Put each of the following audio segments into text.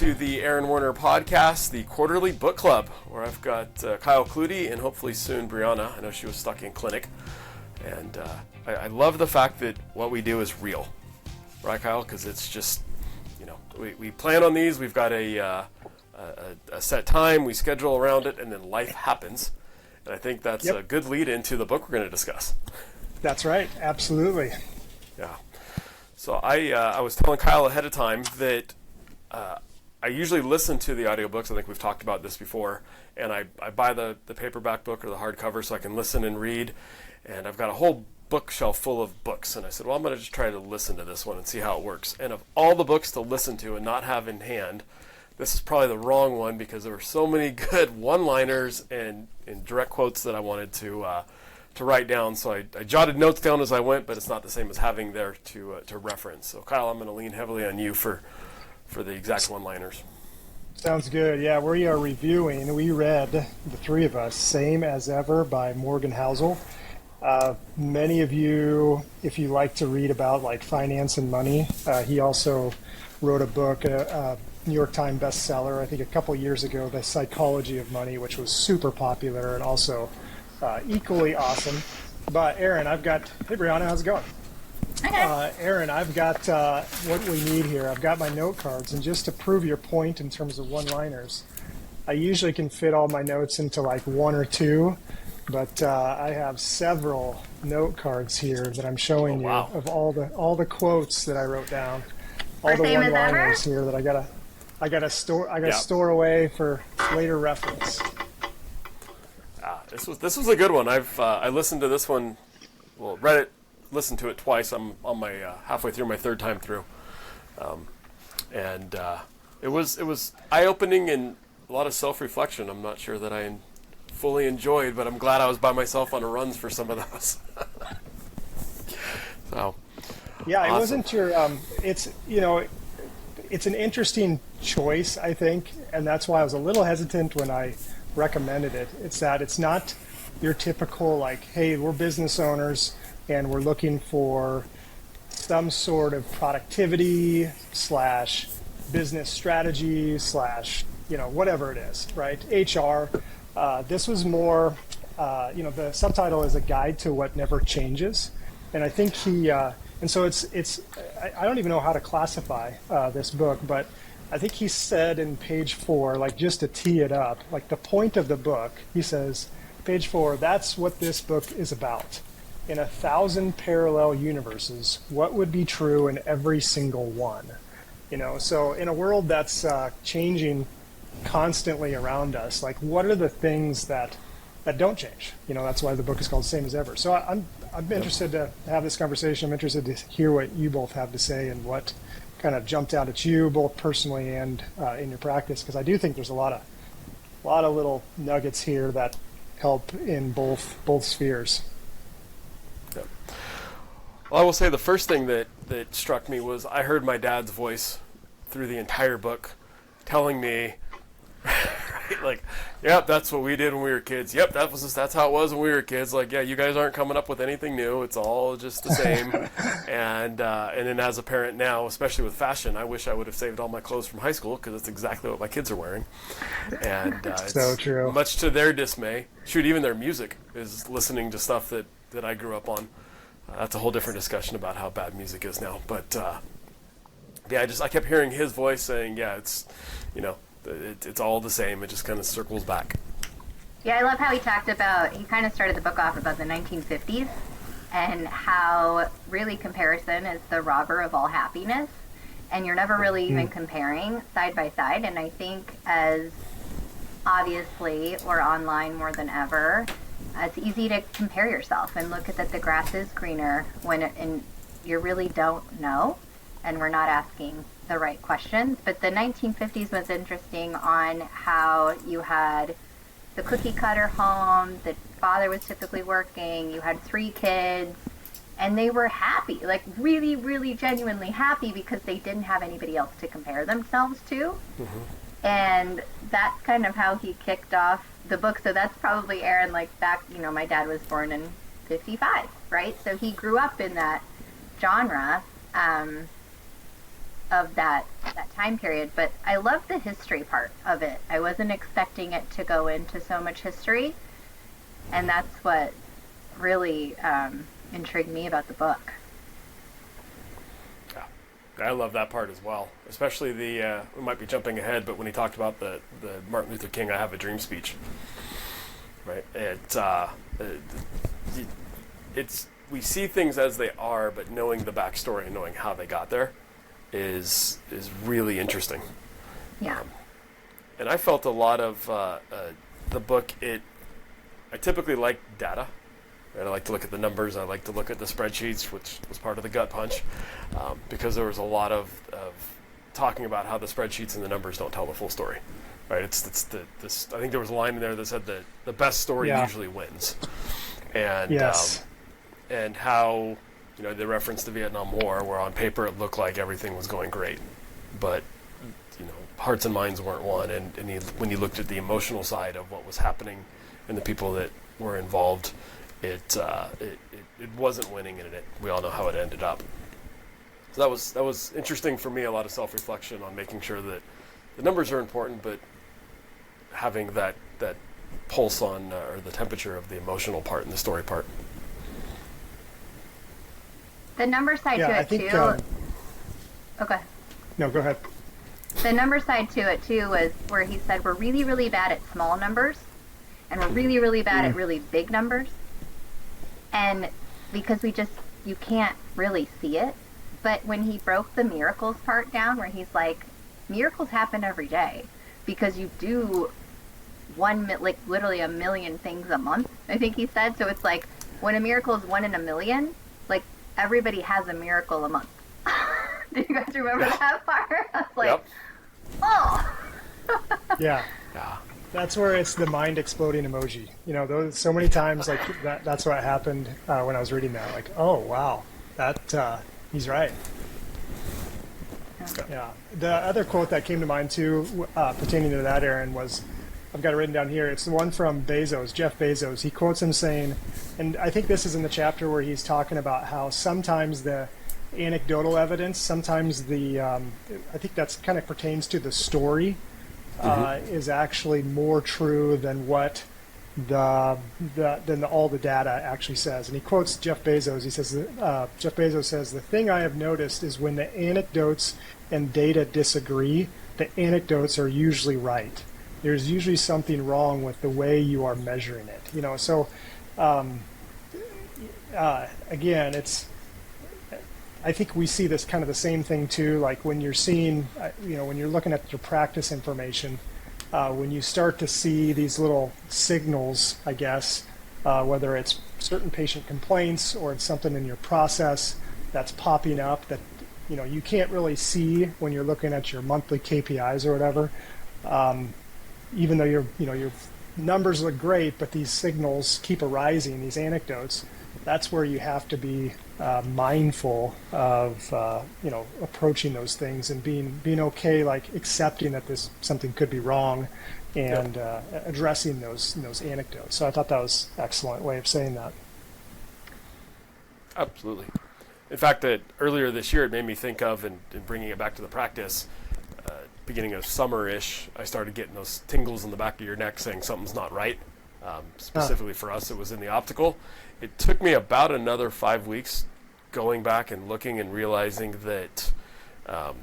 to the Aaron Werner podcast, the quarterly book club, where I've got Kyle Klute and hopefully soon Brianna. I know she was stuck in clinic. And I love the fact that what we do is real. Right, Kyle? Because it's just, we plan on these. We've got a set time. We schedule around it, and then life happens. And I think that's a good lead into the book we're going to discuss. That's right. Absolutely. Yeah. So I was telling Kyle ahead of time that I usually listen to the audiobooks. I think we've talked about this before. And I buy the paperback book or the hardcover so I can listen and read. And I've got a whole bookshelf full of books. And I said, well, I'm going to just try to listen to this one and see how it works. And of all the books to listen to and not have in hand, this is probably the wrong one because there were so many good one-liners and direct quotes that I wanted to write down. So I jotted notes down as I went, but it's not the same as having there to reference. So Kyle, I'm going to lean heavily on you for the exact one-liners. Sounds good. Yeah, we are reviewing. We read, the three of us, Same as Ever by Morgan Housel. Many of you, if you like to read about like finance and money, he also wrote a book, a New York Times bestseller, I think a couple years ago, The Psychology of Money, which was super popular and also equally awesome. But Aaron, hey Brianna, how's it going? Aaron, I've got what we need here. I've got my note cards, and just to prove your point in terms of one-liners, I usually can fit all my notes into like one or two, but I have several note cards here that I'm showing you of all the quotes that I wrote down, all the one-liners here that I gotta store away for later reference. This was a good one. I listened to this one, read it, listened to it twice. I'm on my halfway through my third time through, and it was eye-opening and a lot of self-reflection. I'm not sure that I fully enjoyed, but I'm glad I was by myself on the runs for some of those. So, yeah, awesome. It wasn't your. It's an interesting choice, I think, and that's why I was a little hesitant when I recommended it. It's that it's not your typical like, hey, we're business owners and we're looking for some sort of productivity / business strategy / whatever it is, right? HR. This was more, the subtitle is a guide to what never changes, and I think he. And so it's I don't even know how to classify this book, but I think he said in page 4, like just to tee it up, like the point of the book, he says, page 4, that's what this book is about. In 1,000 parallel universes, what would be true in every single one? So in a world that's changing constantly around us, like what are the things that don't change? That's why the book is called Same as Ever. So I'm interested to have this conversation. I'm interested to hear what you both have to say and what kind of jumped out at you, both personally and in your practice, because I do think there's a lot of little nuggets here that help in both spheres. Yeah. Well, I will say the first thing that struck me was I heard my dad's voice through the entire book telling me, right, like, yep, that's what we did when we were kids. Yep, that's how it was when we were kids. Like, yeah, you guys aren't coming up with anything new. It's all just the same. and then as a parent now, especially with fashion, I wish I would have saved all my clothes from high school because it's exactly what my kids are wearing. And it's so true. Much to their dismay. Shoot, even their music is listening to stuff that I grew up on. That's a whole different discussion about how bad music is now. But I kept hearing his voice saying, yeah, it's it's all the same. It just kind of circles back. Yeah, I love how he kind of started the book off about the 1950s and how really comparison is the robber of all happiness. And you're never really even comparing side by side. And I think as obviously we're online more than ever, it's easy to compare yourself and look at that the grass is greener and you really don't know. And we're not asking the right questions. But the 1950s was interesting on how you had the cookie cutter home, the father was typically working, you had 3 kids, and they were happy, like really, really genuinely happy because they didn't have anybody else to compare themselves to. Mm-hmm. And that's kind of how he kicked off the book. So that's probably Aaron, like back, my dad was born in 55, right? So he grew up in that genre. of that time period. But I love the history part of it. I wasn't expecting it to go into so much history, and that's what really intrigued me about the book. Yeah, I love that part as well, especially the we might be jumping ahead, but when he talked about the Martin Luther King "I Have a Dream" speech, right? It's we see things as they are, but knowing the backstory and knowing how they got there is really interesting. Yeah. And I felt a lot of the book. I typically like data. Right? I like to look at the numbers. I like to look at the spreadsheets, which was part of the gut punch, because there was a lot of talking about how the spreadsheets and the numbers don't tell the full story. Right? It's this. I think there was a line in there that said that the best story usually wins, and Yes. And how they referenced the Vietnam War, where on paper it looked like everything was going great, but hearts and minds weren't won. And when you looked at the emotional side of what was happening and the people that were involved, it wasn't winning, and we all know how it ended up. So that was interesting for me. A lot of self-reflection on making sure that the numbers are important, but having that pulse on or the temperature of the emotional part and the story part. The number side to I it think, too. Okay. No, go ahead. The number side to it too was where he said we're really, really bad at small numbers, and we're really, really bad at really big numbers. And because you can't really see it. But when he broke the miracles part down, where he's like, miracles happen every day because you do literally 1 million things a month, I think he said. So it's like when a miracle is 1 in a million, like everybody has a miracle a month. Do you guys remember that part? I was like, oh. Yeah. That's where it's the mind exploding emoji. Those so many times like that's what happened when I was reading that. Like, oh wow, that he's right. Yeah. The other quote that came to mind too, pertaining to that, Aaron, was I've got it written down here. It's the one from Bezos, Jeff Bezos. He quotes him saying, and I think this is in the chapter where he's talking about how sometimes the anecdotal evidence, sometimes I think that's kind of pertains to the story. Is actually more true than what all the data actually says. And he quotes Jeff Bezos. He says, Jeff Bezos says, "The thing I have noticed is when the anecdotes and data disagree, the anecdotes are usually right. There's usually something wrong with the way you are measuring it." So again, I think we see this kind of the same thing too, like when you're seeing, when you're looking at your practice information, when you start to see these little signals, I guess, whether it's certain patient complaints or it's something in your process that's popping up that, you can't really see when you're looking at your monthly KPIs or whatever, even though your numbers look great, but these signals keep arising, these anecdotes, that's where you have to be mindful of approaching those things and being okay, like accepting that something could be wrong, and addressing those anecdotes. So I thought that was an excellent way of saying that. Absolutely. In fact, that earlier this year it made me think of, and bringing it back to the practice, beginning of summer-ish, I started getting those tingles in the back of your neck saying something's not right. Specifically for us, it was in the optical. It took me about another 5 weeks going back and looking and realizing that, I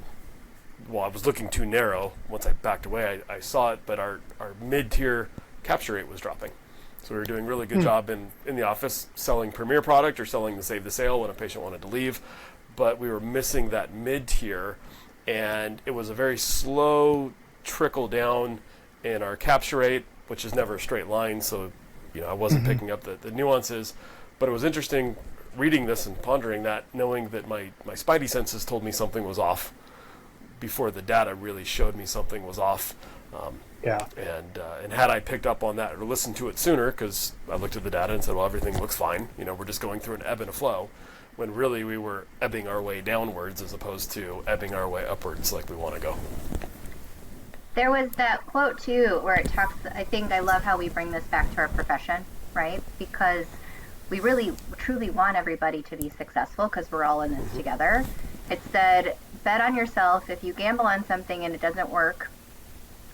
was looking too narrow. Once I backed away, I saw it, but our mid-tier capture rate was dropping. So we were doing a really good job in the office selling Premier product or selling the Save the Sale when a patient wanted to leave, but we were missing that mid-tier, and it was a very slow trickle down in our capture rate, which is never a straight line, so I wasn't picking up the nuances. But it was interesting reading this and pondering that, knowing that my spidey senses told me something was off before the data really showed me something was off. And had I picked up on that or listened to it sooner, because I looked at the data and said, well, everything looks fine. We're just going through an ebb and a flow, when really we were ebbing our way downwards as opposed to ebbing our way upwards like we want to go. There was that quote too where it talks, I love how we bring this back to our profession, right? Because we really truly want everybody to be successful because we're all in this together. It said, bet on yourself. If you gamble on something and it doesn't work,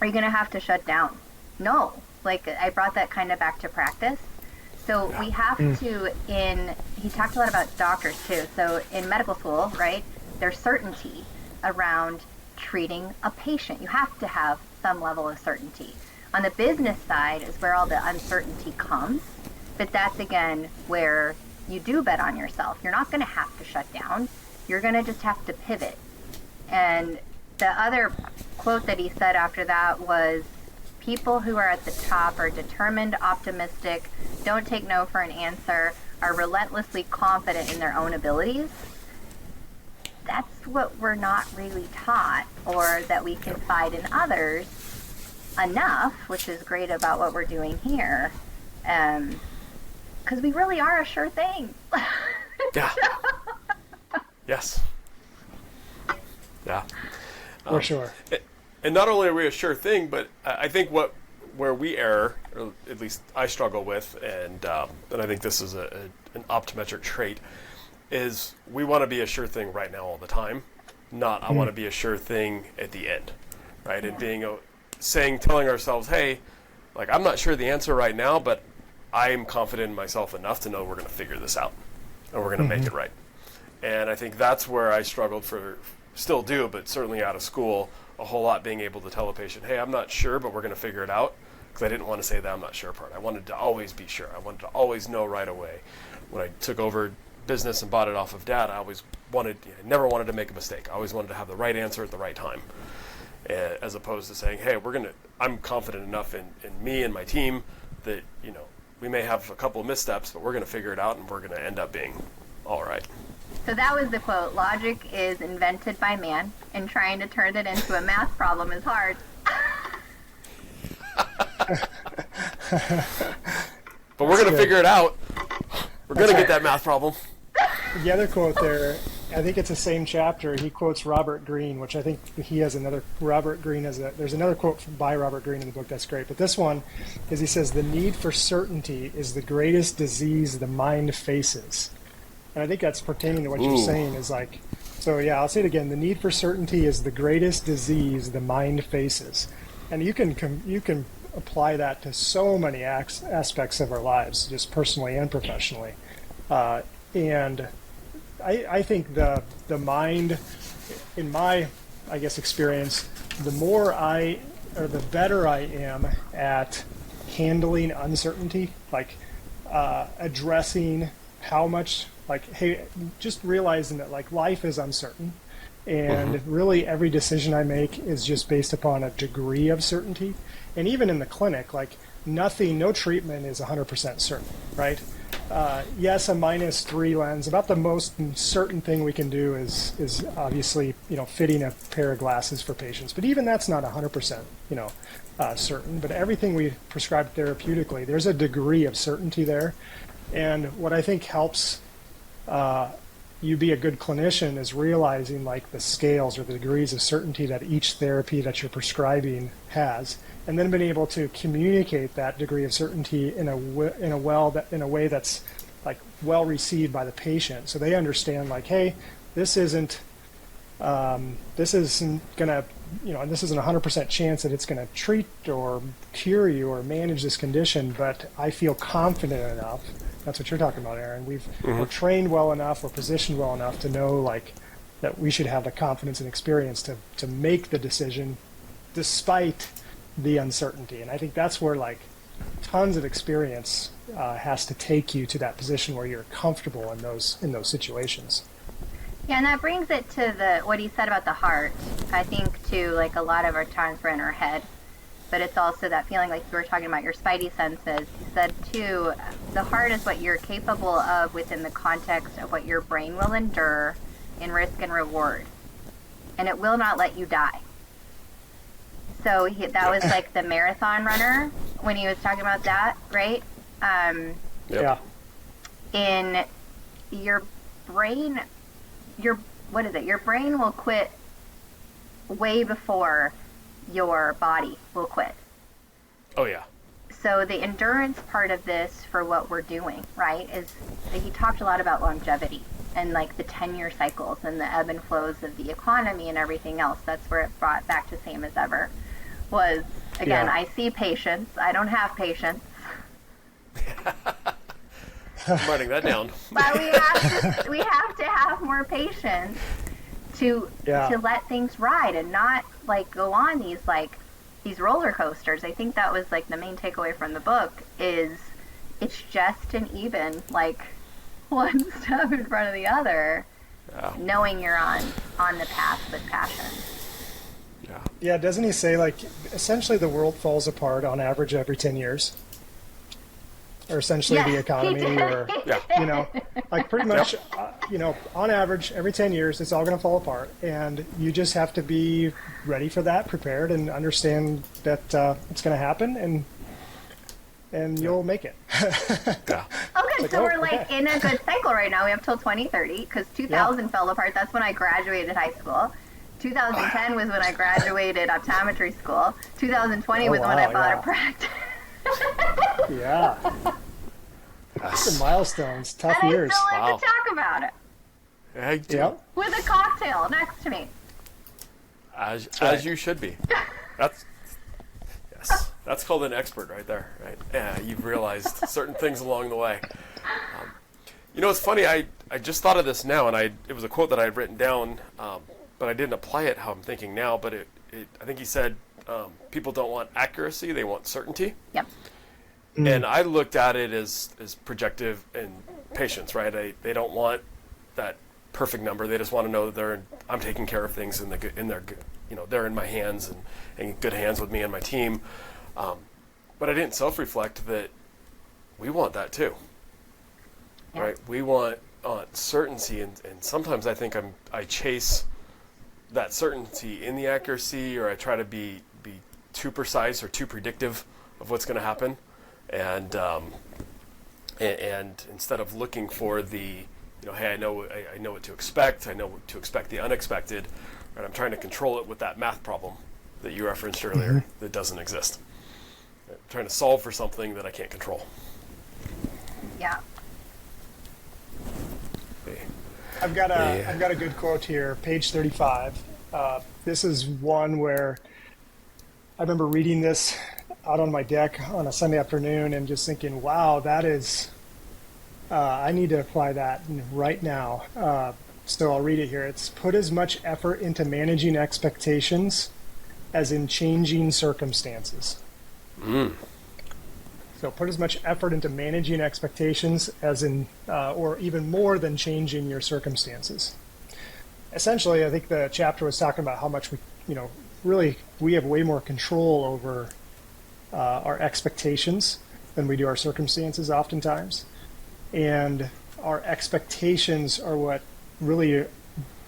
are you going to have to shut down? No. Like, I brought that kind of back to practice. So we have to, he talked a lot about doctors too. So in medical school, right, there's certainty around treating a patient. You have to have some level of certainty. On the business side is where all the uncertainty comes. But that's, again, where you do bet on yourself. You're not going to have to shut down. You're going to just have to pivot. And the other quote that he said after that was, people who are at the top are determined, optimistic, don't take no for an answer, are relentlessly confident in their own abilities. That's what we're not really taught, or that we confide in others enough, which is great about what we're doing here. Because we really are a sure thing. Yeah. Yes. Yeah. For sure. And not only are we a sure thing, but I think where we err, or at least I struggle with, and I think this is an optometric trait, is we want to be a sure thing right now all the time, not I want to be a sure thing at the end, right? And telling ourselves, hey, like, I'm not sure the answer right now, but I'm confident in myself enough to know we're going to figure this out and we're going to make it right. And I think that's where I struggled still do, but certainly out of school, a whole lot, being able to tell a patient, hey, I'm not sure, but we're going to figure it out, because I didn't want to say that I'm not sure part. I wanted to always be sure. I wanted to always know right away. When I took over business and bought it off of Dad, I never wanted to make a mistake. I always wanted to have the right answer at the right time, as opposed to saying, hey, I'm confident enough in me and my team that, we may have a couple of missteps, but we're going to figure it out and we're going to end up being all right. So that was the quote. Logic is invented by man, and trying to turn it into a math problem is hard. But we're going to figure it out. We're going to get that math problem. The other quote there, I think it's the same chapter. He quotes Robert Greene, which I think he has another. There's another quote by Robert Greene in the book that's great. But this one is, he says, the need for certainty is the greatest disease the mind faces. And I think that's pertaining to what you're saying, is like, so yeah, I'll say it again. The need for certainty is the greatest disease the mind faces. And you can apply that to so many aspects of our lives, just personally and professionally. And I think the mind, in my, I guess, experience, the better I am at handling uncertainty, like addressing how much, like, hey, just realizing that, like, life is uncertain, and really every decision I make is just based upon a degree of certainty. And even in the clinic, like, no treatment is 100% certain, right? Yes, a -3 lens. About the most certain thing we can do is obviously, fitting a pair of glasses for patients. But even that's not 100%, certain. But everything we prescribe therapeutically, there's a degree of certainty there. And what I think helps you be a good clinician is realizing, like, the scales or the degrees of certainty that each therapy that you're prescribing has, and then being able to communicate that degree of certainty in a way that's, like, well received by the patient, so they understand, like, hey, this isn't gonna, this isn't 100% chance that it's going to treat or cure you or manage this condition, but I feel confident enough. That's what you're talking about, Aaron. We're trained well enough, we're positioned well enough to know, like, that we should have the confidence and experience to make the decision despite the uncertainty. And I think that's where, like, tons of experience has to take you to that position where you're comfortable in those situations. Yeah, and that brings it to what he said about the heart. I think, too, like, a lot of our times we're in our head, but it's also that feeling, like you were talking about your spidey senses. He said, too, the heart is what you're capable of within the context of what your brain will endure in risk and reward, and it will not let you die. So that was like the marathon runner when he was talking about that, right? Yeah. In your brain, your brain will quit way before your body will quit. Oh, yeah. So the endurance part of this for what we're doing, right, is he talked a lot about longevity and like the 10-year cycles and the ebb and flows of the economy and everything else. That's where it brought back to same as ever. Was, again, I see patience. I don't have patience. I'm writing that down. But we have to have more patience to let things ride and not like go on these roller coasters. I think that was like the main takeaway from the book is it's just an even like one step in front of the other, knowing you're on the path with passion. Yeah, doesn't he say like essentially the world falls apart on average every 10 years? Or essentially the economy, or you know, like pretty much, you know, on average, every 10 years, it's all going to fall apart, and you just have to be ready for that, prepared, and understand that it's going to happen, and you'll make it. Oh, good. So we're like in a good cycle right now. We have till 2030 because 2000 fell apart. That's when I graduated high school. 2010 was when I graduated optometry school. 2020 was when I bought a practice. Some milestones, tough and years. I still like to talk about it. I do. With a cocktail next to me. As you should be. That's called an expert right there, right? Yeah, you've realized certain things along the way. You know, it's funny. I just thought of this now, and it was a quote that I had written down, but I didn't apply it how I'm thinking now. But I think he said, people don't want accuracy; they want certainty. Yep. And I looked at it as projective and patience, right? They don't want that perfect number. They just want to know that I'm taking care of things in their, you know, they're in my hands and in good hands with me and my team. But I didn't self-reflect that we want that too, right? We want certainty, and sometimes I think I chase that certainty in the accuracy, or I try to be too precise or too predictive of what's going to happen. And instead of looking for the, you know, hey, I know what to expect. I know what to expect the unexpected. Right? I'm trying to control it with that math problem that you referenced earlier that doesn't exist. I'm trying to solve for something that I can't control. Yeah. I've got a good quote here, page 35. This is one where I remember reading this out on my deck on a Sunday afternoon and just thinking, wow, that is, I need to apply that right now. So I'll read it here. It's put as much effort into managing expectations as in changing circumstances. So put as much effort into managing expectations as in, or even more than changing your circumstances. Essentially, I think the chapter was talking about how much we, you know, really we have way more control over our expectations than we do our circumstances oftentimes. And our expectations are what really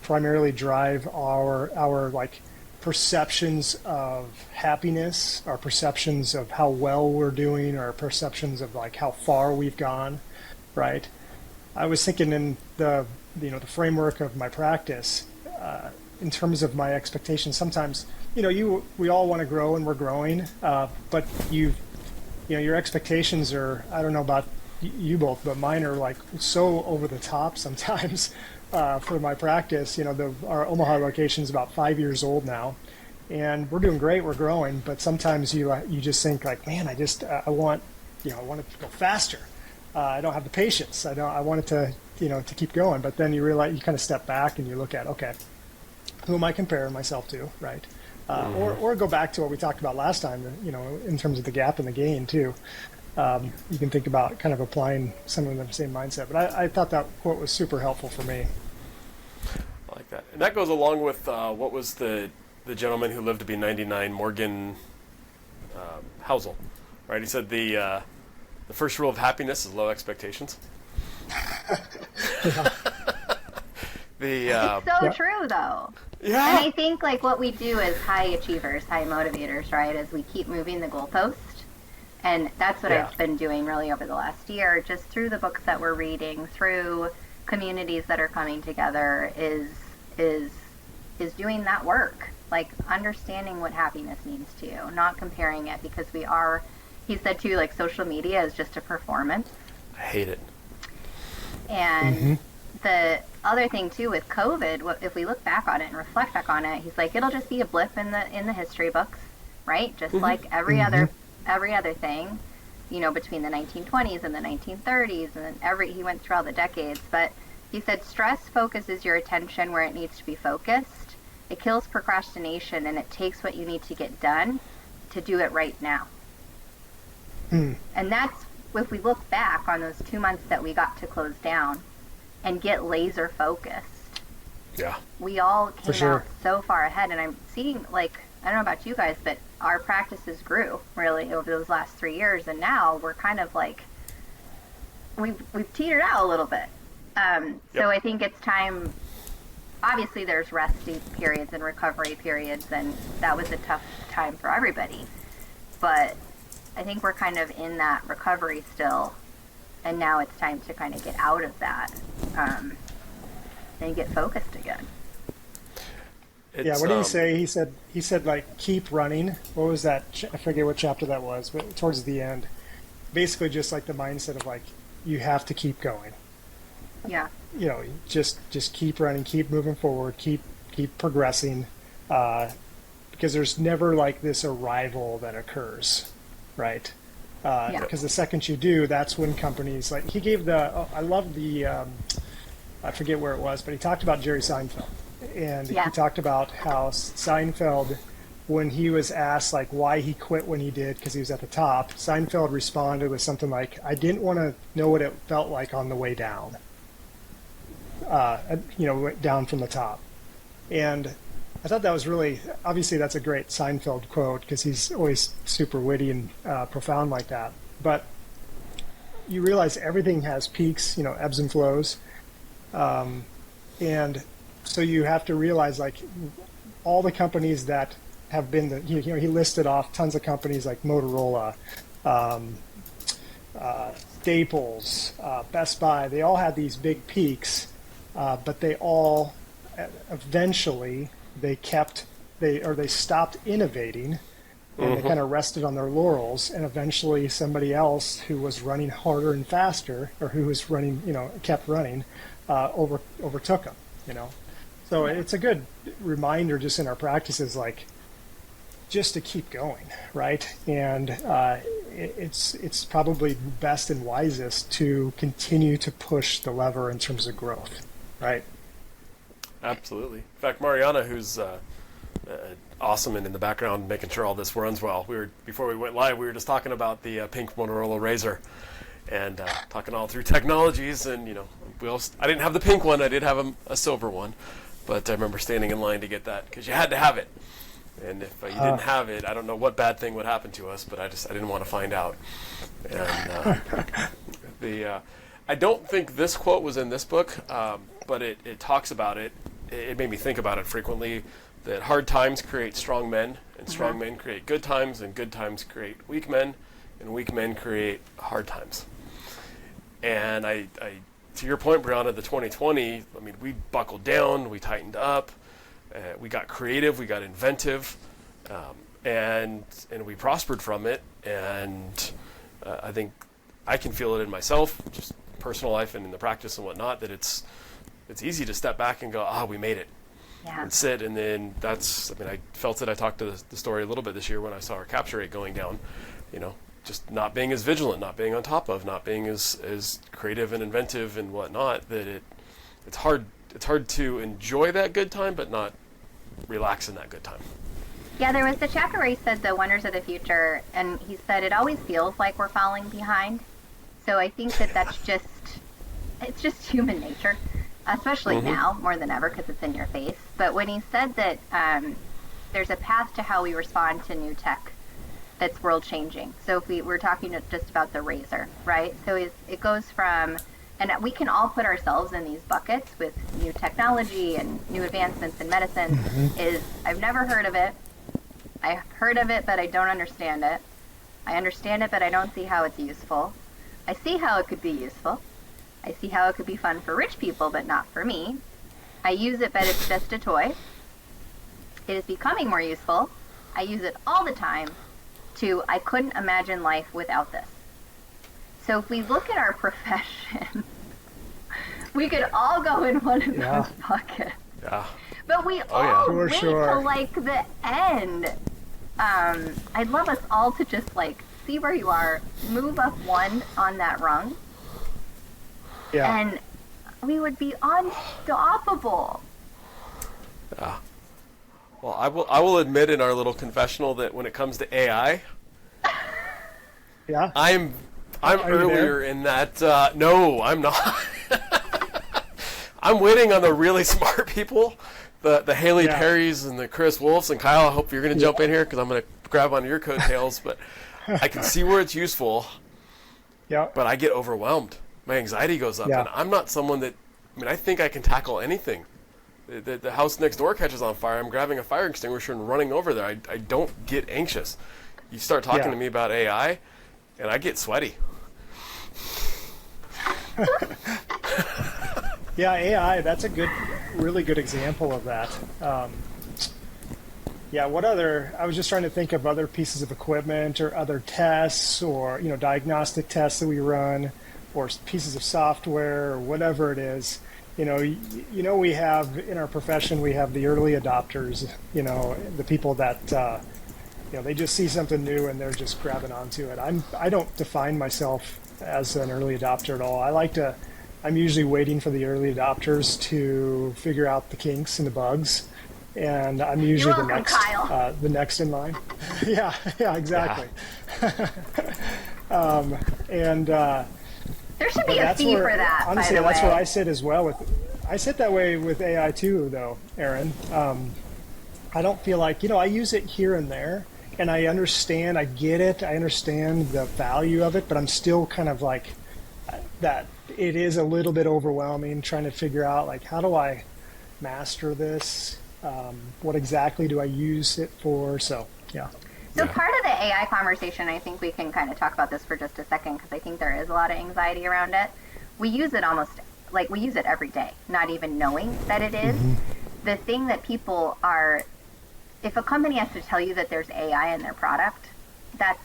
primarily drive our like perceptions of happiness, our perceptions of how well we're doing, our perceptions of like how far we've gone, right? I was thinking in the framework of my practice, in terms of my expectations, sometimes, you know, we all want to grow and we're growing, but your expectations are, I don't know about you both, but mine are like so over the top sometimes for my practice. You know, our Omaha location is about 5 years old now, and we're doing great, we're growing, but sometimes you just think like, man, I want it to go faster. I don't have the patience. I want it to keep going, but then you realize, you kind of step back and you look at, okay, who am I comparing myself to, right? Or go back to what we talked about last time, you know, in terms of the gap and the gain too. You can think about kind of applying some of the same mindset. But I thought that quote was super helpful for me. I like that. And that goes along with what was the gentleman who lived to be 99, Morgan Housel, right? He said the first rule of happiness is low expectations. It's so true, though. Yeah. And I think like what we do as high achievers, high motivators, right, is we keep moving the goalpost. And that's what I've been doing really over the last year, just through the books that we're reading, through communities that are coming together, is doing that work, like understanding what happiness means to you, not comparing it, because we are he said too, like social media is just a performance. I hate it. And the other thing too with COVID, if we look back on it and reflect back on it, he's like, it'll just be a blip in the history books, right? Just like every other thing, you know, between the 1920s and the 1930s, and then he went through all the decades. But he said stress focuses your attention where it needs to be focused. It kills procrastination, and it takes what you need to get done to do it right now. And that's, if we look back on those 2 months that we got to close down and get laser focused, we all came out so far ahead. And I'm seeing, like, I don't know about you guys, but our practices grew really over those last 3 years, and now we're kind of like we've teetered out a little bit. So I think it's time. Obviously, there's resting periods and recovery periods, and that was a tough time for everybody. But I think we're kind of in that recovery still, and now it's time to kind of get out of that and get focused again. What did he say? He said like keep running. What was that? I forget what chapter that was, but towards the end, basically just like the mindset of like you have to keep going. Yeah. You know, just keep running, keep moving forward, keep progressing, because there's never like this arrival that occurs, right? Because the second you do, that's when companies like he gave I love the I forget where it was, but he talked about Jerry Seinfeld, and he talked about how Seinfeld, when he was asked like why he quit when he did because he was at the top, Seinfeld responded with something like, "I didn't want to know what it felt like on the way down." Down from the top. And I thought that was really, obviously that's a great Seinfeld quote because he's always super witty and profound like that. But you realize everything has peaks, ebbs and flows. And so you have to realize like all the companies that have been, he listed off tons of companies like Motorola, Staples, Best Buy, they all had these big peaks. But they all eventually they stopped innovating, and they kind of rested on their laurels. And eventually, somebody else who was running harder and faster, or who was running, kept running, overtook them. So it's a good reminder just in our practices, like just to keep going, right? And it's probably best and wisest to continue to push the lever in terms of growth. Right. Absolutely. In fact, Mariana, who's awesome and in the background making sure all this runs well. Before we went live, we were just talking about the pink Motorola Razr, and talking all through technologies. And I didn't have the pink one; I did have a silver one, but I remember standing in line to get that because you had to have it. And if you didn't have it, I don't know what bad thing would happen to us, but I didn't want to find out. And I don't think this quote was in this book, but it talks about it. It made me think about it frequently, that hard times create strong men, and strong men create good times, and good times create weak men, and weak men create hard times. And I to your point, Brianna, the 2020, we buckled down, we tightened up, we got creative, we got inventive, and we prospered from it. And I think I can feel it in myself, just personal life and in the practice and whatnot, that it's easy to step back and go, we made it, and sit. And then I felt it. I talked to the story a little bit this year when I saw our capture rate going down, just not being as vigilant, not being on top of, not being as creative and inventive and whatnot, that it's hard to enjoy that good time, but not relax in that good time. Yeah, there was the chapter where he said the wonders of the future, and he said it always feels like we're falling behind. So I think that's it's just human nature, especially now more than ever because it's in your face. But when he said that there's a path to how we respond to new tech that's world changing. So if we're talking just about the Razr, right? So it goes from, and we can all put ourselves in these buckets with new technology and new advancements in medicine. I've never heard of it. I heard of it, but I don't understand it. I understand it, but I don't see how it's useful. I see how it could be useful. I see how it could be fun for rich people, but not for me. I use it, but it's just a toy. It is becoming more useful. I use it all the time, to I couldn't imagine life without this. So if we look at our profession, we could all go in one of those buckets. Yeah. But we all wait sure. till like the end. I'd love us all to just like see where you are, move up one on that rung, and we would be unstoppable. Yeah. Well, I will admit in our little confessional that when it comes to AI, I'm earlier in that. No, I'm not. I'm waiting on the really smart people, the Haley Perrys and the Chris Wolfs and Kyle. I hope you're going to jump in here because I'm going to grab onto your coattails. But I can see where it's useful. Yeah. But I get overwhelmed. My anxiety goes up, and I'm not someone that. I mean, I think I can tackle anything. The house next door catches on fire. I'm grabbing a fire extinguisher and running over there. I don't get anxious. You start talking to me about AI, and I get sweaty. Yeah, AI, that's a really good example of that. I was just trying to think of other pieces of equipment or other tests or, diagnostic tests that we run or pieces of software or whatever it is. We have in our profession, we have the early adopters, the people that, they just see something new and they're just grabbing onto it. I don't define myself as an early adopter at all. I'm usually waiting for the early adopters to figure out the kinks and the bugs. And I'm usually the next in line. yeah, exactly. There should be a fee for that. Honestly, by the that's way. where I sit as well. I sit that way with AI too, though, Aaron. I don't feel like I use it here and there, and I understand, I get it, I understand the value of it, but I'm still kind of like that. It is a little bit overwhelming trying to figure out like how do I master this. What exactly do I use it for? So part of the AI conversation, I think we can kind of talk about this for just a second because I think there is a lot of anxiety around it. We use it we use it every day, not even knowing that it is. Mm-hmm. The thing that people are, if a company has to tell you that there's AI in their product, that's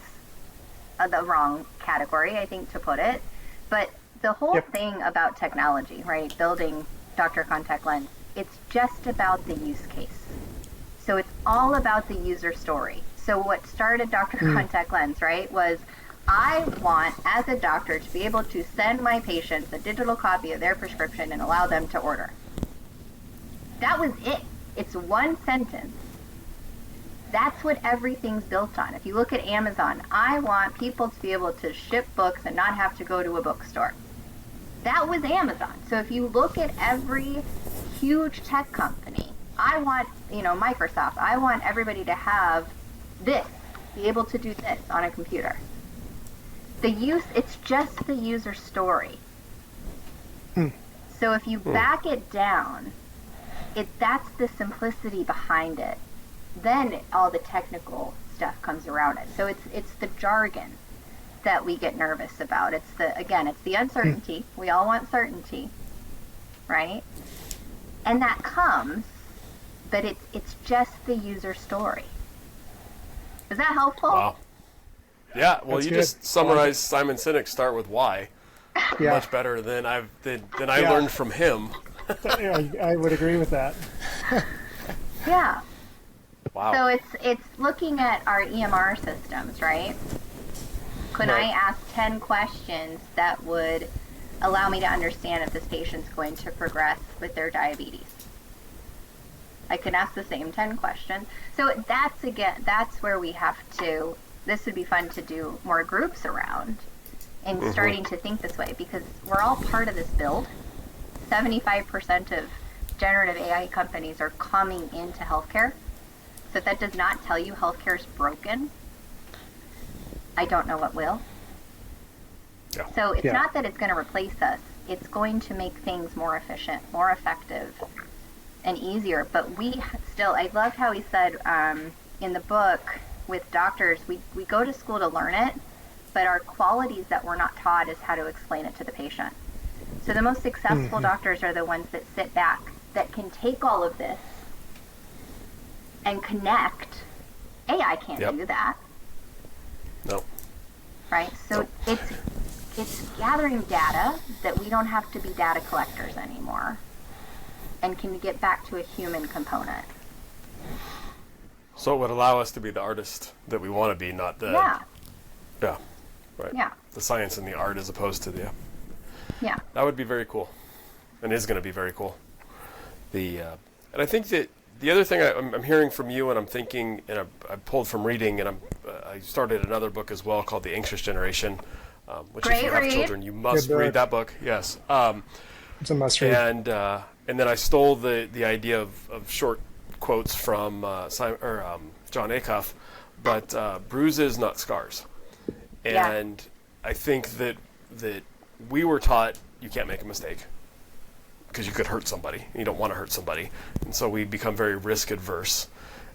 the wrong category, I think, to put it. But the whole thing about technology, right, building Dr. Contact Lens, it's just about the use case. So it's all about the user story. So what started Dr. Contact Lens, right, was I want, as a doctor, to be able to send my patients a digital copy of their prescription and allow them to order. That was it. It's one sentence. That's what everything's built on. If you look at Amazon, I want people to be able to ship books and not have to go to a bookstore. That was Amazon. So if you look at every huge tech company, I want, Microsoft, I want everybody to have this, be able to do this on a computer. It's just the user story. So if you back it down, that's the simplicity behind it. Then all the technical stuff comes around it. So it's the jargon that we get nervous about. It's the uncertainty. We all want certainty, right? And that comes, but it's just the user story. Is that helpful? Wow. Yeah, well, That's you good. just summarized Simon Sinek's Start With Why much better than I learned from him. I would agree with that. Yeah. Wow. So it's looking at our EMR systems, right? Could I ask 10 questions that would allow me to understand if this patient's going to progress with their diabetes? I can ask the same 10 questions. So that's where we have to, this would be fun to do more groups around and starting to think this way because we're all part of this build. 75% of generative AI companies are coming into healthcare. So if that does not tell you healthcare is broken, I don't know what will. Yeah. So it's not that it's going to replace us. It's going to make things more efficient, more effective, and easier. But we still, I loved how he said in the book with doctors, we go to school to learn it, but our qualities that we're not taught is how to explain it to the patient. So the most successful doctors are the ones that sit back, that can take all of this and connect. AI can't do that. No. right? So it's gathering data that we don't have to be data collectors anymore, and can get back to a human component. So it would allow us to be the artist that we want to be, not the right. Yeah. The science and the art as opposed to the Yeah. That would be very cool, and is going to be very cool. And I think that the other thing I'm hearing from you, and I'm thinking, and I pulled from reading, and I started another book as well called The Anxious Generation, which Great if you have read. children, you must Good book. read that book. Yes. It's a must read. And then I stole the idea of short quotes from John Acuff, but bruises, not scars. And I think that we were taught you can't make a mistake because you could hurt somebody. You don't want to hurt somebody, and so we become very risk adverse.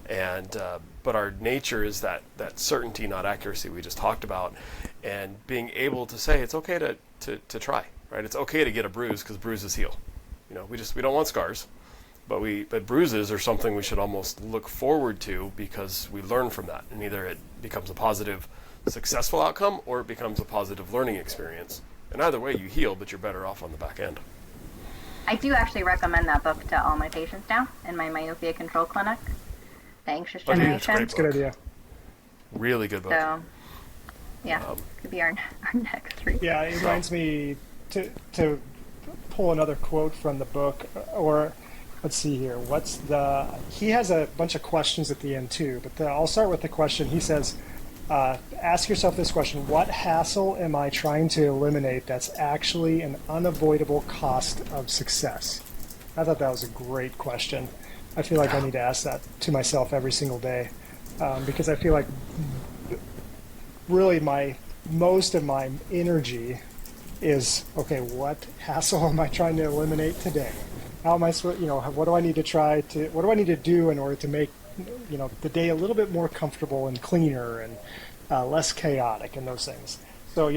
And but our nature is that certainty, not accuracy, we just talked about, and being able to say it's okay to try. Right? It's okay to get a bruise because bruises heal. We don't want scars, but bruises are something we should almost look forward to because we learn from that, and either it becomes a positive, successful outcome or it becomes a positive learning experience. And either way, you heal, but you're better off on the back end. I do actually recommend that book to all my patients now in my myopia control clinic, The Anxious Oh, yeah, Generation. it's That's a good idea. Really good book. So, yeah, could be our next read. Yeah, it reminds me to pull another quote from the book, or let's see here. He has a bunch of questions at the end too, but I'll start with the question. He says, ask yourself this question: what hassle am I trying to eliminate that's actually an unavoidable cost of success? I thought that was a great question. I feel like I need to ask that to myself every single day, because I feel like really most of my energy is, okay, what hassle am I trying to eliminate today? How am I, what do I need to do in order to make, the day a little bit more comfortable and cleaner and less chaotic and those things. So,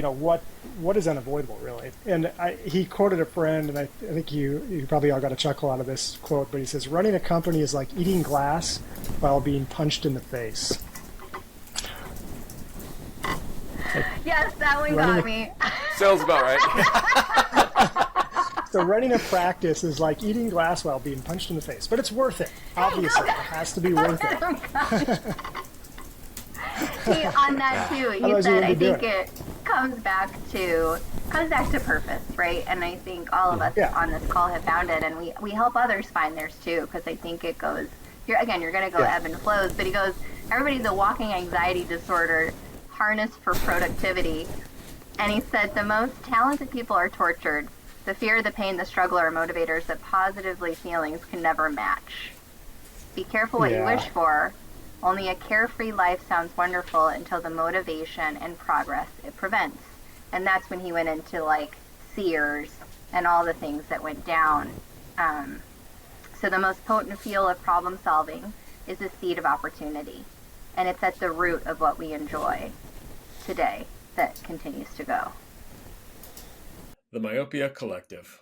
what is unavoidable, really? And he quoted a friend, and I think you probably all got a chuckle out of this quote, but he says, running a company is like eating glass while being punched in the face. Yes, that one got me. Sounds about right. So running a practice is like eating glass while being punched in the face. But it's worth it. Obviously, it has to be worth it. See, on that too, he Otherwise you said, wouldn't I be think doing it comes back to purpose, right? And I think all of us on this call have found it, and we help others find theirs too, because I think it goes, you're going to go ebb and flows, but he goes, everybody's a walking anxiety disorder harnessed for productivity. And he said the most talented people are tortured. The fear, the pain, the struggle are motivators that positively feelings can never match. Be careful what you wish for. Only a carefree life sounds wonderful until the motivation and progress it prevents. And that's when he went into like Sears and all the things that went down. So the most potent fuel of problem solving is the seed of opportunity. And it's at the root of what we enjoy today that continues to go. The Myopia Collective.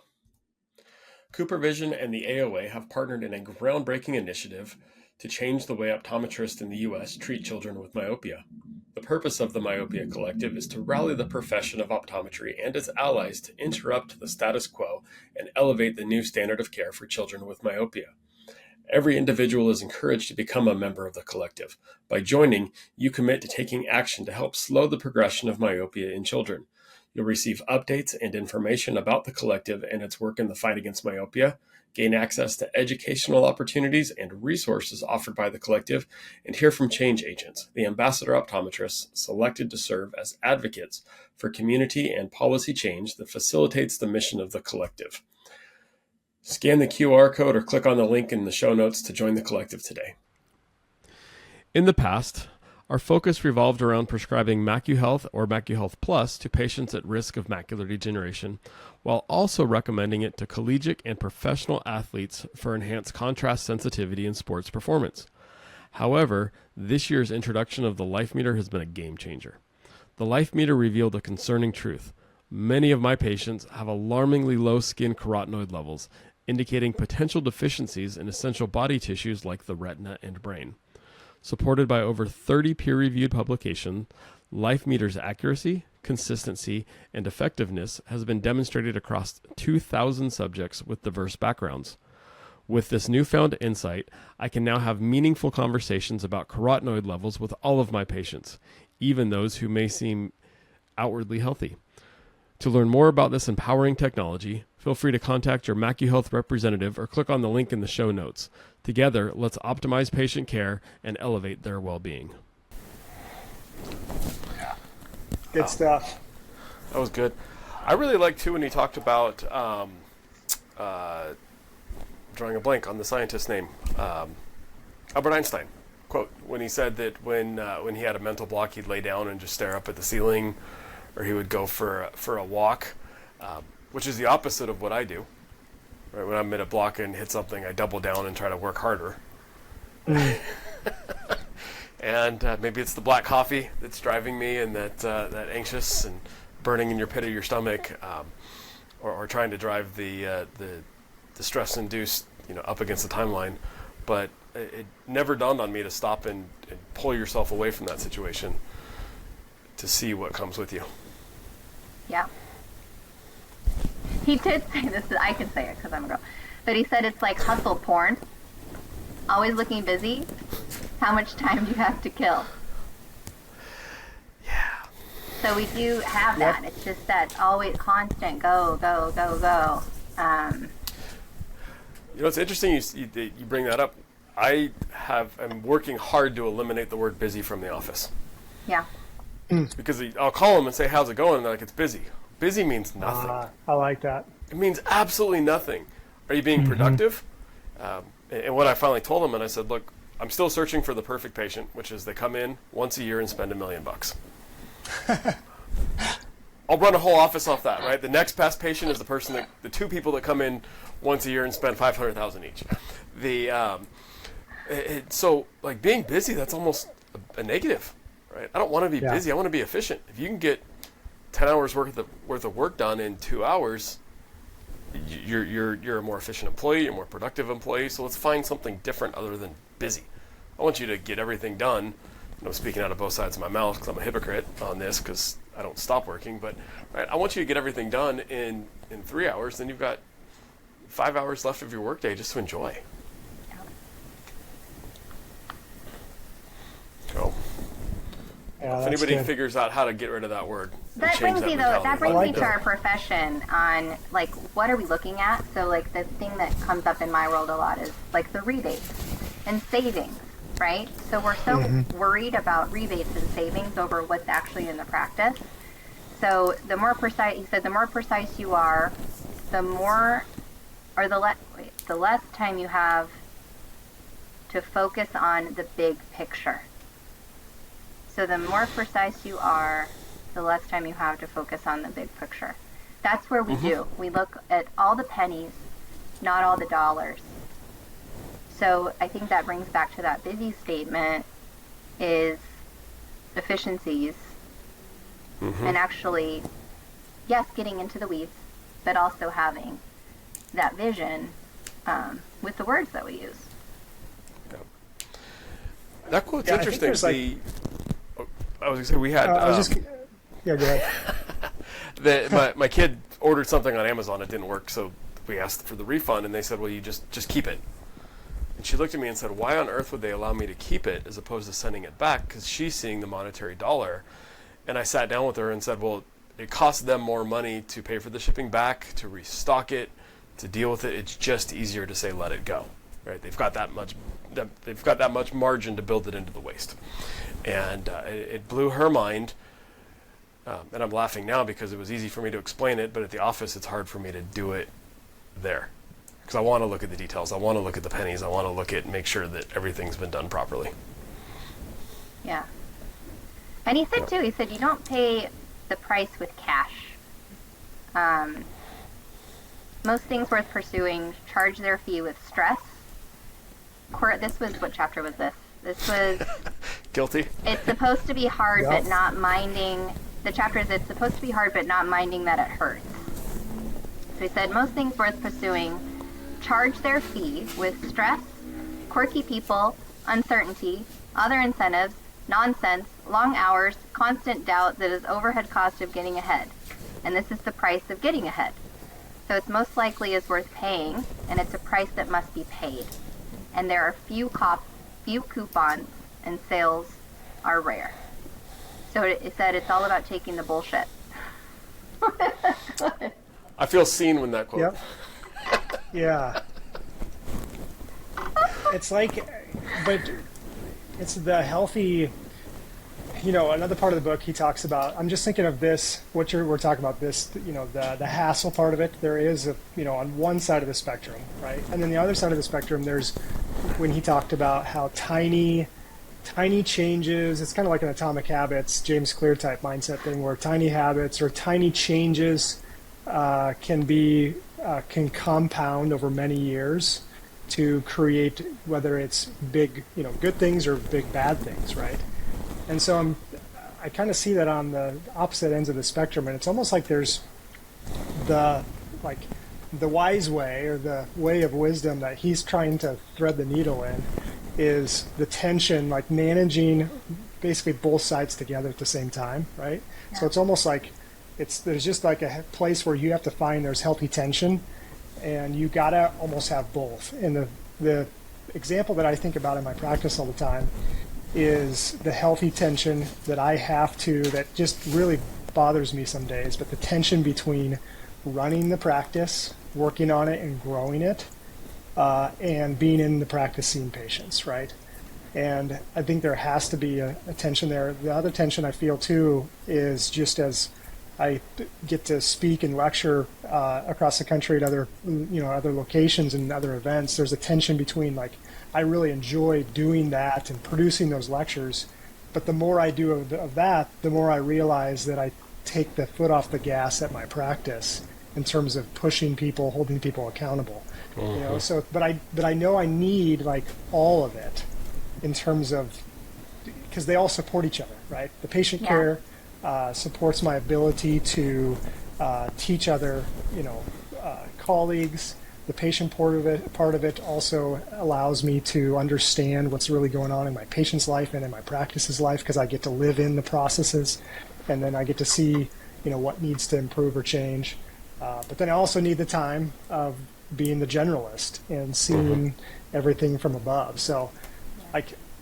CooperVision and the AOA have partnered in a groundbreaking initiative to change the way optometrists in the U.S. treat children with myopia. The purpose of the Myopia Collective is to rally the profession of optometry and its allies to interrupt the status quo and elevate the new standard of care for children with myopia. Every individual is encouraged to become a member of the collective. By joining, you commit to taking action to help slow the progression of myopia in children. You'll receive updates and information about the collective and its work in the fight against myopia, gain access to educational opportunities and resources offered by the collective, and hear from change agents, the ambassador optometrists selected to serve as advocates for community and policy change that facilitates the mission of the collective. Scan the QR code or click on the link in the show notes to join the collective today. In the past, our focus revolved around prescribing MacuHealth or MacuHealth Plus to patients at risk of macular degeneration, while also recommending it to collegiate and professional athletes for enhanced contrast sensitivity in sports performance. However, this year's introduction of the Life Meter has been a game changer. The Life Meter revealed a concerning truth. Many of my patients have alarmingly low skin carotenoid levels, indicating potential deficiencies in essential body tissues like the retina and brain. Supported by over 30 peer-reviewed publications, LifeMeter's accuracy, consistency, and effectiveness has been demonstrated across 2,000 subjects with diverse backgrounds. With this newfound insight, I can now have meaningful conversations about carotenoid levels with all of my patients, even those who may seem outwardly healthy. To learn more about this empowering technology, feel free to contact your MacuHealth representative or click on the link in the show notes. Together, let's optimize patient care and elevate their well-being. Good stuff. That was good. I really liked, too, when he talked about, drawing a blank on the scientist's name, Albert Einstein, quote, when he said that when he had a mental block, he'd lay down and just stare up at the ceiling, or he would go for a walk, which is the opposite of what I do. Right? When I'm at a block and hit something, I double down and try to work harder. And maybe it's the black coffee that's driving me, and that anxious and burning in your pit of your stomach, or trying to drive the stress-induced, up against the timeline. But it never dawned on me to stop and pull yourself away from that situation to see what comes with you. Yeah. He did say this. I can say it because I'm a girl. But he said it's like hustle porn. Always looking busy. How much time do you have to kill? Yeah. So we do have that. It's just that always constant go, go, go, go. It's interesting you bring that up. I'm working hard to eliminate the word busy from the office. Yeah. Because I'll call them and say, how's it going? And they're like, it's busy. Busy means nothing. I like that. It means absolutely nothing. Are you being productive? And what I finally told them, and I said, look, I'm still searching for the perfect patient, which is they come in once a year and spend $1 million. I'll run a whole office off that, right? The next best patient is the two people that come in once a year and spend $500,000 each. So like being busy, that's almost a negative, right? I don't want to be busy. I want to be efficient. If you can get 10 hours worth of work done in 2 hours, you're a more efficient employee, you're a more productive employee. So let's find something different other than busy. I want you to get everything done. And I'm speaking out of both sides of my mouth because I'm a hypocrite on this because I don't stop working. But right, I want you to get everything done in 3 hours. Then you've got 5 hours left of your workday just to enjoy. So, if anybody figures out how to get rid of that word, that brings me to our profession on like what are we looking at? So like the thing that comes up in my world a lot is like the rebates and savings, right? So we're so worried about rebates and savings over what's actually in the practice. So the more precise, he said, the more precise you are, the less time you have to focus on the big picture. So the more precise you are, the less time you have to focus on the big picture. That's where we do. We look at all the pennies, not all the dollars. So I think that brings back to that busy statement is efficiencies and actually, yes, getting into the weeds, but also having that vision with the words that we use. Yeah. That quote's interesting. I was going to say we had... go ahead. My kid ordered something on Amazon. It didn't work, so we asked for the refund, and they said, well, you just keep it. And she looked at me and said, why on earth would they allow me to keep it as opposed to sending it back? Because she's seeing the monetary dollar. And I sat down with her and said, well, it costs them more money to pay for the shipping back, to restock it, to deal with it. It's just easier to say, let it go. Right? They've got that much margin to build it into the waste. And it blew her mind, and I'm laughing now because it was easy for me to explain it, but at the office it's hard for me to do it there. Because I want to look at the details, I want to look at the pennies, I want to look at and make sure that everything's been done properly. Yeah. And he said too, you don't pay the price with cash. Most things worth pursuing charge their fee with stress. This was, what chapter was this? This was... Guilty. It's supposed to be hard, but not minding... The chapter is, it's supposed to be hard, but not minding that it hurts. So he said, most things worth pursuing charge their fee with stress, quirky people, uncertainty, other incentives, Nonsense, long hours, constant doubt that is overhead cost of getting ahead. And this is the price of getting ahead. So it's most likely is worth paying, and it's a price that must be paid. And there are few coupons, and sales are rare. So it said it's all about taking the bullshit. I feel seen when that quote. Yep. Yeah. It's like, but it's the healthy, another part of the book he talks about, I'm just thinking of this, we're talking about this, the hassle part of it. There is, on one side of the spectrum, right? And then the other side of the spectrum, there's when he talked about how tiny changes, it's kind of like an Atomic Habits, James Clear type mindset thing, where tiny habits or tiny changes can compound over many years to create, whether it's big, good things or big bad things, right? And so I kind of see that on the opposite ends of the spectrum, and it's almost like there's the wise way, or the way of wisdom that he's trying to thread the needle in, is the tension, like managing basically both sides together at the same time, right? Yeah. So it's almost like there's just like a place where you have to find there's healthy tension, and you gotta almost have both. And the example that I think about in my practice all the time is the healthy tension that just really bothers me some days, but the tension between running the practice, working on it and growing it, and being in the practice seeing patients, right? And I think there has to be a tension there. The other tension I feel too is just as I get to speak and lecture across the country at other locations and other events, there's a tension between I really enjoy doing that and producing those lectures, but the more I do of that, the more I realize that I take the foot off the gas at my practice in terms of pushing people, holding people accountable. Mm-hmm. So but I know I need all of it in terms of, because they all support each other, right? The patient care supports my ability to teach other colleagues. The patient part of it also allows me to understand what's really going on in my patient's life and in my practice's life, because I get to live in the processes, and then I get to see what needs to improve or change. But then I also need the time of being the generalist and seeing everything from above. So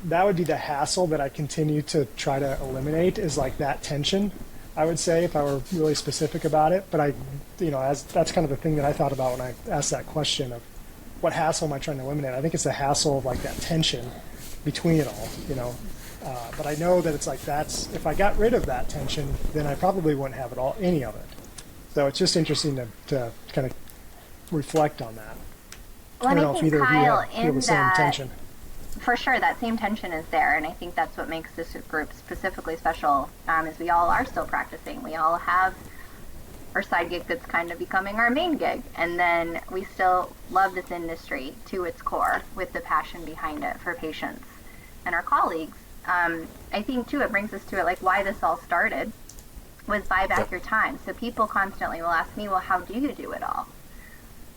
that would be the hassle that I continue to try to eliminate, is that tension, I would say, if I were really specific about it. But that's kind of the thing that I thought about when I asked that question of what hassle am I trying to eliminate. I think it's the hassle of that tension between it all, but I know that it's that's, if I got rid of that tension, then I probably wouldn't have any of it. So it's just interesting to kind of reflect on that. Well, I don't know if either Kyle, of you feel the same tension. For sure, that same tension is there, and I think that's what makes this group specifically special, is we all are still practicing. We all have our side gig that's kind of becoming our main gig, and then we still love this industry to its core with the passion behind it for patients and our colleagues. I think, too, it brings us to it, why this all started was buy back your time. So people constantly will ask me, well, how do you do it all?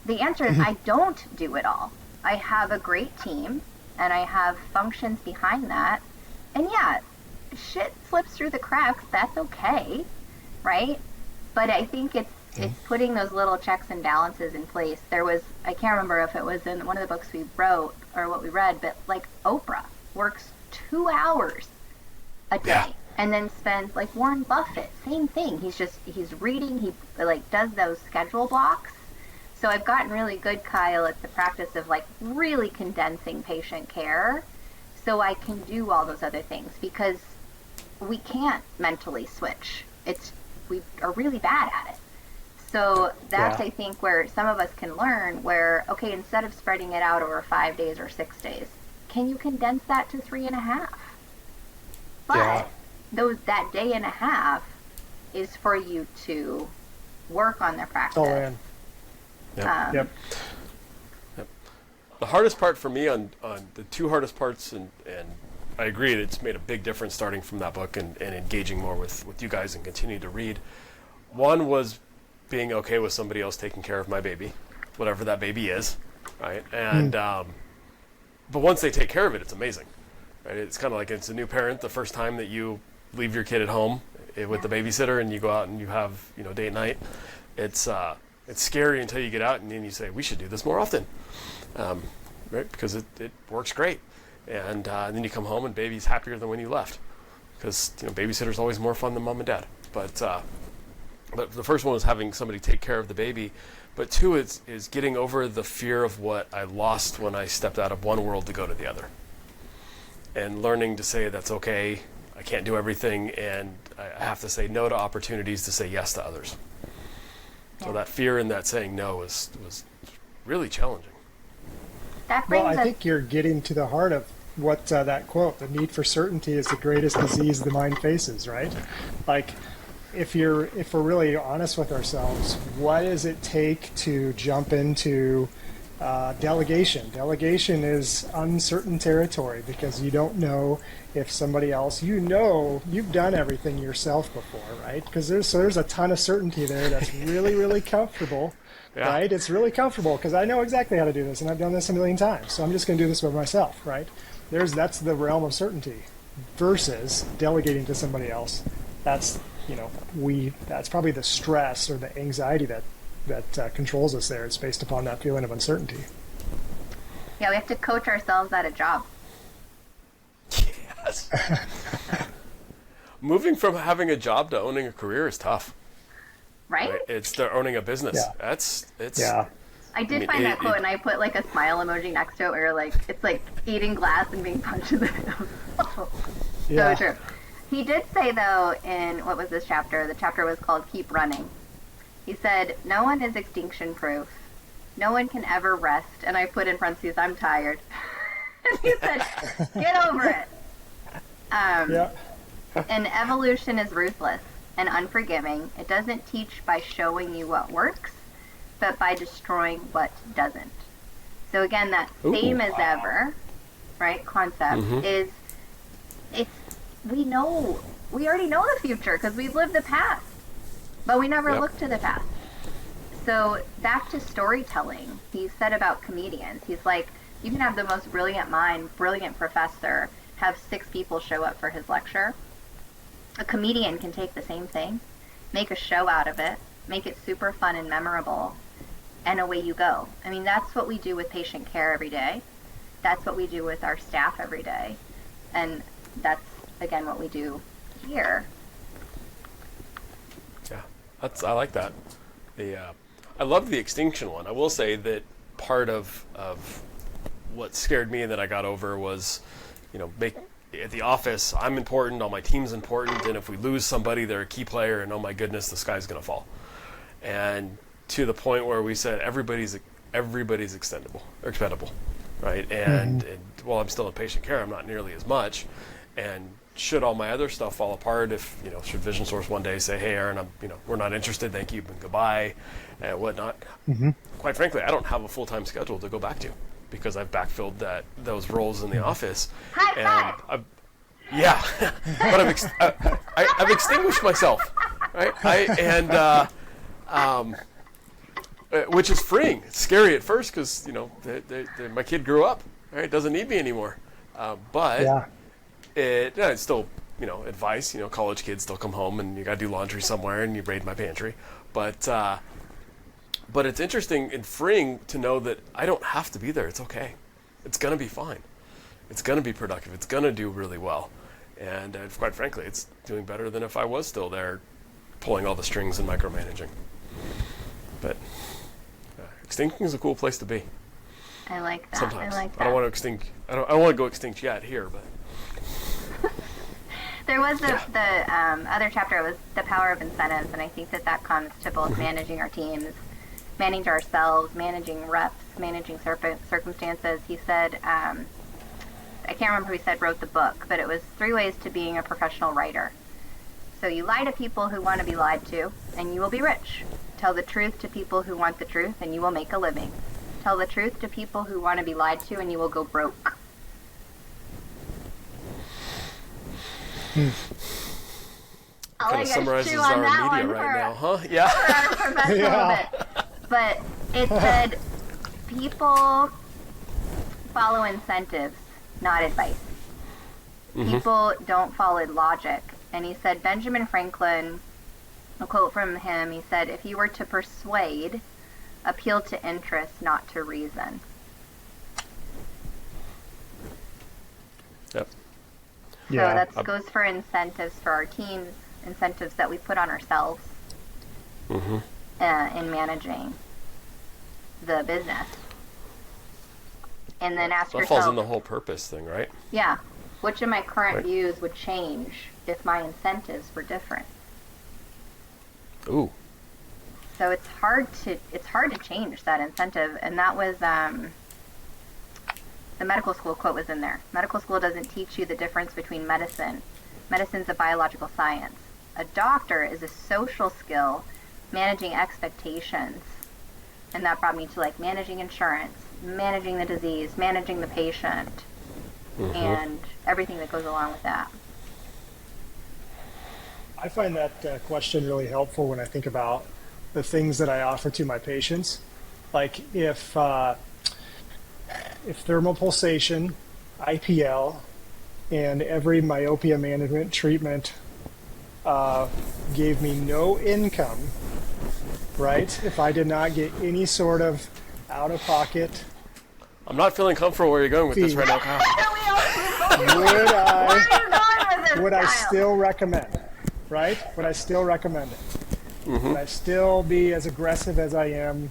The answer is I don't do it all. I have a great team, and I have functions behind that. And yeah, shit slips through the cracks. That's okay, right? But I think it's putting those little checks and balances in place. I can't remember if it was in one of the books we wrote or what we read, but Oprah works 2 hours a day. And then spends, Warren Buffett, same thing. He's reading, he does those schedule blocks. So I've gotten really good, Kyle, at the practice of really condensing patient care so I can do all those other things, because we can't mentally switch. We are really bad at it. So that's, I think, where some of us can learn where, okay, instead of spreading it out over 5 days or 6 days, can you condense that to 3.5? But that day and a half is for you to work on their practice. All in. Yep. The hardest part for me on the two hardest parts, and I agree it's made a big difference starting from that book and engaging more with you guys and continuing to read. One was being okay with somebody else taking care of my baby, whatever that baby is, right? And but once they take care of it, it's amazing. Right? It's kind of like it's a new parent the first time that you leave your kid at home with the babysitter and you go out and you have date night. It's scary until you get out and then you say we should do this more often, right? Because it works great, and then you come home and baby's happier than when you left, because babysitter's always more fun than mom and dad. But the first one was having somebody take care of the baby, but two is getting over the fear of what I lost when I stepped out of one world to go to the other, and learning to say that's okay. I can't do everything, and I have to say no to opportunities to say yes to others. So that fear in that saying no was really challenging. Well, I think you're getting to the heart of what that quote, the need for certainty is the greatest disease the mind faces, right? Like, if we're really honest with ourselves, what does it take to jump into delegation? Delegation is uncertain territory, because you don't know if somebody else, you've done everything yourself before, right? Because there's a ton of certainty there that's really, really comfortable, right? It's really comfortable because I know exactly how to do this, and I've done this a million times, so I'm just going to do this by myself, right? That's the realm of certainty, versus delegating to somebody else. That's that's probably the stress or the anxiety that controls us there. It's based upon that feeling of uncertainty. Yeah, we have to coach ourselves at a job. Yes. Moving from having a job to owning a career is tough. Right? It's to owning a business. Yeah. I did find that quote, and I put like a smile emoji next to it, where it's like eating glass and being punched in the nose. So true. He did say, though, in what was this chapter? The chapter was called "Keep Running." He said, "No one is extinction proof. No one can ever rest." And I put in parentheses, "I'm tired." And he said, "Get over it." And evolution is ruthless and unforgiving. It doesn't teach by showing you what works, but by destroying what doesn't. So again, that same as ever, right, concept is, we already know the future because we've lived the past, but we never look to the past. So back to storytelling, he said about comedians, he's like, you can have the most brilliant mind, brilliant professor, have 6 people show up for his lecture. A comedian can take the same thing, make a show out of it, make it super fun and memorable, and away you go. I mean, that's what we do with patient care every day. That's what we do with our staff every day. And that's, again, what we do here. Yeah, I like that. I love the extinction one. I will say that part of what scared me and that I got over was, at the office, I'm important, all my team's important, and if we lose somebody, they're a key player, and oh my goodness, the sky's going to fall. And to the point where we said everybody's expendable, right? And while I'm still in patient care, I'm not nearly as much. And should all my other stuff fall apart, if should Vision Source one day say, "Hey, Aaron, we're not interested, thank you, and goodbye," and whatnot. Quite frankly, I don't have a full-time schedule to go back to, because I've backfilled those roles in the office. But I've extinguished myself, right? Which is freeing. It's scary at first because my kid grew up, right? Doesn't need me anymore. It's still advice. College kids still come home and you got to do laundry somewhere and you raid my pantry. But it's interesting and freeing to know that I don't have to be there. It's okay. It's going to be fine. It's going to be productive. It's going to do really well. And quite frankly, it's doing better than if I was still there pulling all the strings and micromanaging. But extinction is a cool place to be. I like that. Sometimes. I like that. I don't want to extinct. I don't want to go extinct yet here, but there was the other chapter was the power of incentives, and I think that comes to both managing our teams, managing ourselves, managing reps, managing circumstances. He said, I can't remember who he said wrote the book, but it was 3 ways to being a professional writer. So you lie to people who want to be lied to, and you will be rich. Tell the truth to people who want the truth, and you will make a living. Tell the truth to people who want to be lied to, and you will go broke. Kind of summarizes our media right now, huh? Yeah. For our professional bit. But it said, people follow incentives, not advice. People don't follow logic. And he said, Benjamin Franklin, a quote from him, he said, if you were to persuade, appeal to interest, not to reason. Yep. So that goes for incentives for our teams, incentives that we put on ourselves in managing the business. And then ask yourself... That falls in the whole purpose thing, right? Yeah. Which of my current views would change if my incentives were different? Ooh. So it's hard to change that incentive, and that was the medical school quote was in there. Medical school doesn't teach you the difference between medicine. Medicine's a biological science. A doctor is a social skill, managing expectations, and that brought me to like managing insurance, managing the disease, managing the patient, and everything that goes along with that. I find that question really helpful when I think about the things that I offer to my patients. Like if thermal pulsation, IPL, and every myopia management treatment gave me no income, right? If I did not get any sort of out-of-pocket, I'm not feeling comfortable where you're going with this right now, Kyle. would I still recommend it? Right? Would I still recommend it? Would I still be as aggressive as I am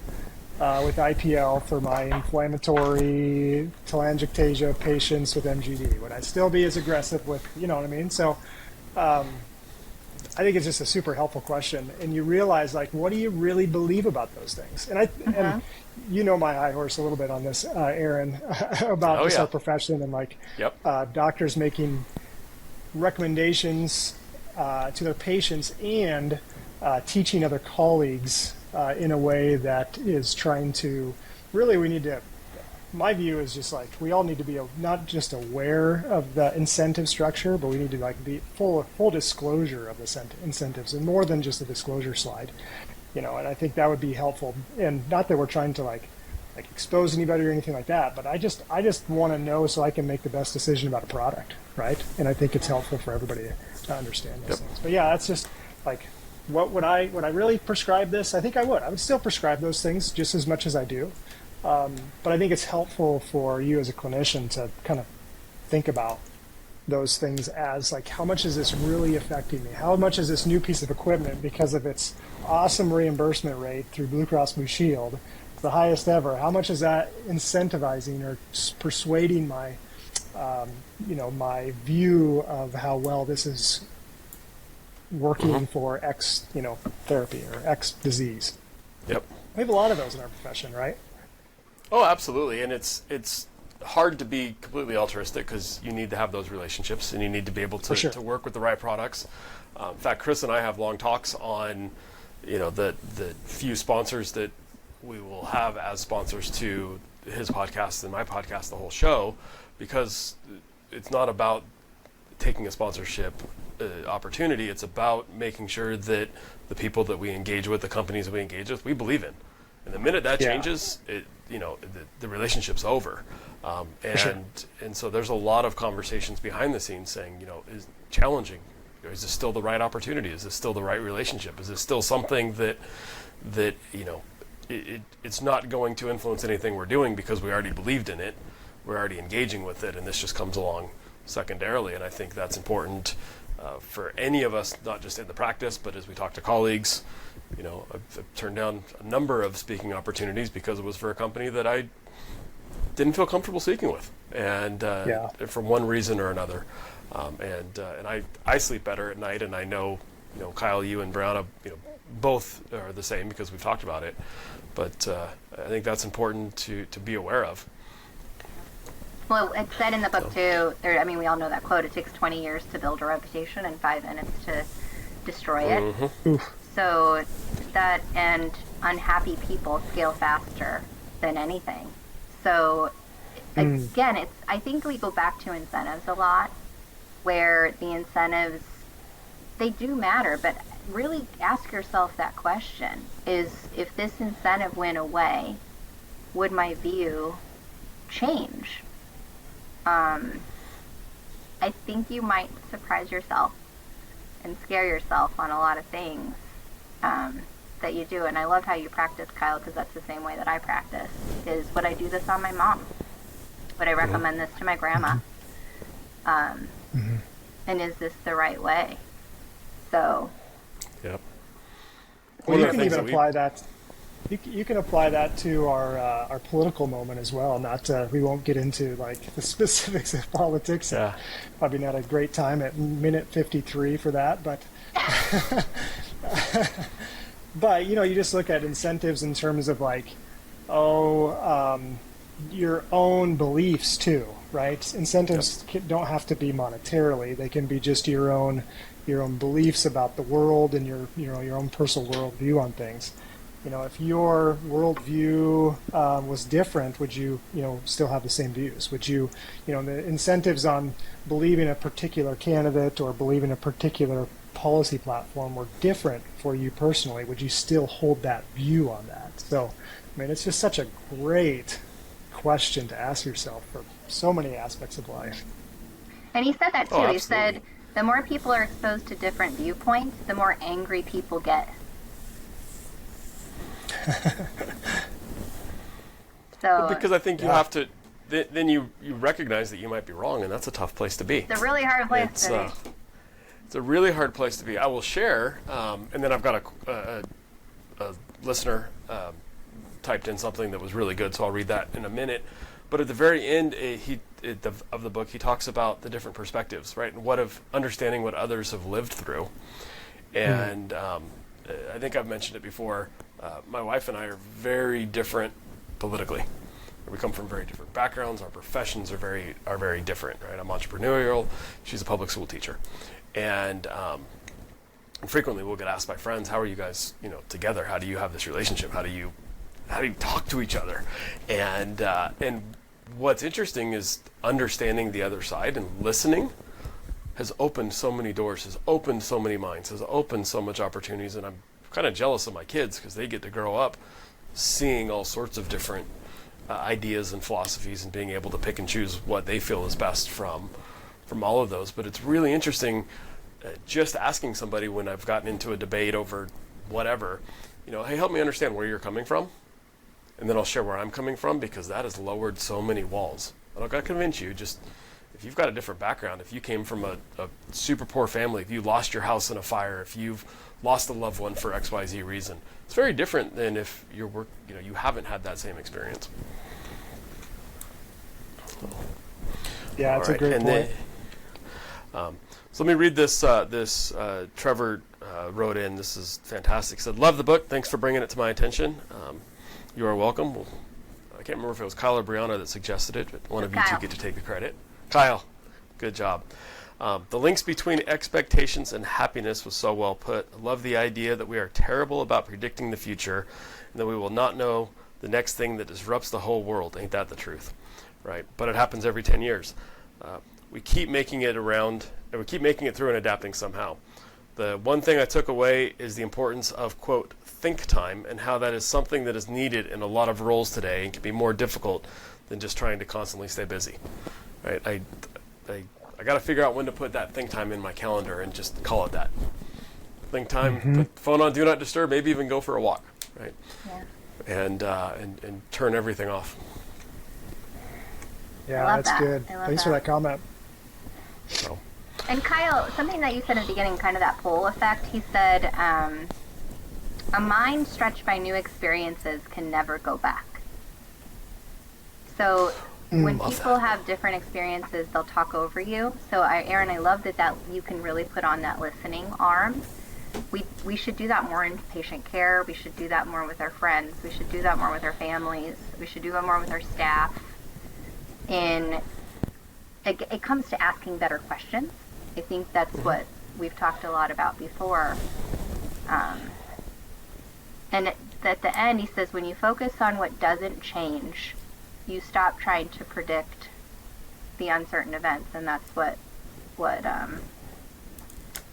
with IPL for my inflammatory telangiectasia patients with MGD? Would I still be as aggressive with, you know what I mean? So I think it's just a super helpful question. And you realize, like, what do you really believe about those things? And and you know my high horse a little bit on this, Aaron, about our profession and like doctors making recommendations to their patients and teaching other colleagues in a way that is trying to really, we need to, my view is just like we all need to be not just aware of the incentive structure, but we need to like be full disclosure of the incentives and more than just a disclosure slide, you know. And I think that would be helpful. And not that we're trying to like expose anybody or anything like that, but I just want to know so I can make the best decision about a product, right? And I think it's helpful for everybody to understand those things. But yeah, that's just like, would I really prescribe this? I think I would. I would still prescribe those things just as much as I do. But I think it's helpful for you as a clinician to kind of think about those things as like, how much is this really affecting me? How much is this new piece of equipment, because of its awesome reimbursement rate through Blue Cross Blue Shield, the highest ever, how much is that incentivizing or persuading my, my view of how well this is working for X, therapy or X disease? Yep. We have a lot of those in our profession, right? Oh, absolutely. And it's hard to be completely altruistic because you need to have those relationships and you need to be able to work with the right products. In fact, Chris and I have long talks on, the few sponsors that we will have as sponsors to his podcast and my podcast, the whole show, because it's not about taking a sponsorship opportunity. It's about making sure that the people that we engage with, the companies that we engage with, we believe in. And the minute that changes, the relationship's over. And so there's a lot of conversations behind the scenes saying, is challenging. Is this still the right opportunity? Is this still the right relationship? Is this still something that it's not going to influence anything we're doing because we already believed in it, we're already engaging with it, and this just comes along secondarily. And I think that's important for any of us, not just in the practice, but as we talk to colleagues. I've turned down a number of speaking opportunities because it was for a company that I didn't feel comfortable speaking with, and for one reason or another. And I sleep better at night, and I know, Kyle, you and Brianna, both are the same because we've talked about it. But I think that's important to be aware of. Well, it's said in the book too. We all know that quote. It takes 20 years to build a reputation and 5 minutes to destroy it. So that, and unhappy people scale faster than anything. So again, I think we go back to incentives a lot, where the incentives, they do matter, but really ask yourself that question: is, if this incentive went away, would my view change? I think you might surprise yourself and scare yourself on a lot of things that you do. And I love how you practice, Kyle, because that's the same way that I practice. Is would I do this on my mom? Would I recommend this to my grandma? And is this the right way? So. Yep. Well, you can even apply that. You can apply that to our political moment as well. Not we won't get into like the specifics of politics. Yeah. Probably not a great time at minute 53 for that, but but you just look at incentives in terms of like your own beliefs too, right? Incentives don't have to be monetarily. They can be just your own beliefs about the world and your own personal worldview on things. If your worldview was different, would you still have the same views? Would you the incentives on believing a particular candidate or believing a particular policy platform were different for you personally? Would you still hold that view on that? So, it's just such a great question to ask yourself for so many aspects of life. And he said that too. Oh, he said the more people are exposed to different viewpoints, the more angry people get. So because I think you have to, then you recognize that you might be wrong, and that's a tough place to be. It's a really hard place to be. It's a really hard place to be. I will share, and then I've got a listener typed in something that was really good, so I'll read that in a minute. But at the very end of the book, he talks about the different perspectives, right, and understanding what others have lived through. And I think I've mentioned it before. My wife and I are very different politically. We come from very different backgrounds. Our professions are very different, right? I'm entrepreneurial. She's a public school teacher, and frequently we'll get asked by friends, "How are you guys, together? How do you have this relationship? How do you talk to each other?" And what's interesting is understanding the other side and listening has opened so many doors, has opened so many minds, has opened so much opportunities, and I'm kind of jealous of my kids because they get to grow up seeing all sorts of different ideas and philosophies and being able to pick and choose what they feel is best from all of those. But it's really interesting just asking somebody when I've gotten into a debate over whatever, hey, help me understand where you're coming from, and then I'll share where I'm coming from, because that has lowered so many walls. I don't got to convince you, just if you've got a different background, if you came from a super poor family, if you lost your house in a fire, if you've lost a loved one for XYZ reason, it's very different than if you haven't had that same experience. Yeah, it's a great point. So let me read this. Trevor wrote in. This is fantastic. He said, "Love the book. Thanks for bringing it to my attention. You are welcome." Well, I can't remember if it was Kyle or Brianna that suggested it, but one of you two get to take the credit. Kyle, good job. The links between expectations and happiness was so well put. I love the idea that we are terrible about predicting the future and that we will not know the next thing that disrupts the whole world. Ain't that the truth? Right? But it happens every 10 years. We keep making it around, and we keep making it through and adapting somehow. The one thing I took away is the importance of, quote, think time, and how that is something that is needed in a lot of roles today and can be more difficult than just trying to constantly stay busy. Right? I got to figure out when to put that think time in my calendar and just call it that. Think time, put the phone on Do Not Disturb, maybe even go for a walk, right? Yeah. And turn everything off. Yeah, that's good. Thanks for that comment. So. And Kyle, something that you said at the beginning, kind of that pull effect, he said, a mind stretched by new experiences can never go back. So when people have different experiences, they'll talk over you. So Aaron, I love that you can really put on that listening arm. We should do that more in patient care. We should do that more with our friends. We should do that more with our families. We should do that more with our staff. And it comes to asking better questions. I think that's what we've talked a lot about before. And at the end, he says, when you focus on what doesn't change, you stop trying to predict the uncertain events. And that's what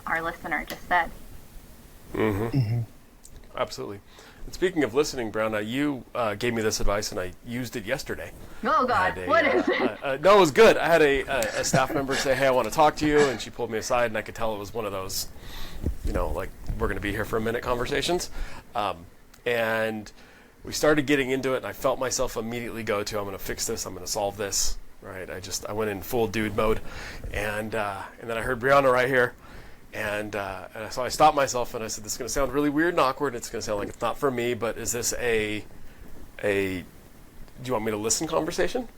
our listener just said. Absolutely. And speaking of listening, Brianna, you gave me this advice, and I used it yesterday. Oh God, what is it? No, it was good. I had a staff member say, "Hey, I want to talk to you," and she pulled me aside, and I could tell it was one of those, like we're going to be here for a minute conversations. And we started getting into it, and I felt myself immediately go to, I'm going to fix this, I'm going to solve this. Right? I went in full dude mode, and then I heard Brianna right here. And so I stopped myself and I said, this is going to sound really weird and awkward. It's going to sound like it's not for me, but is this a do you want me to listen conversation?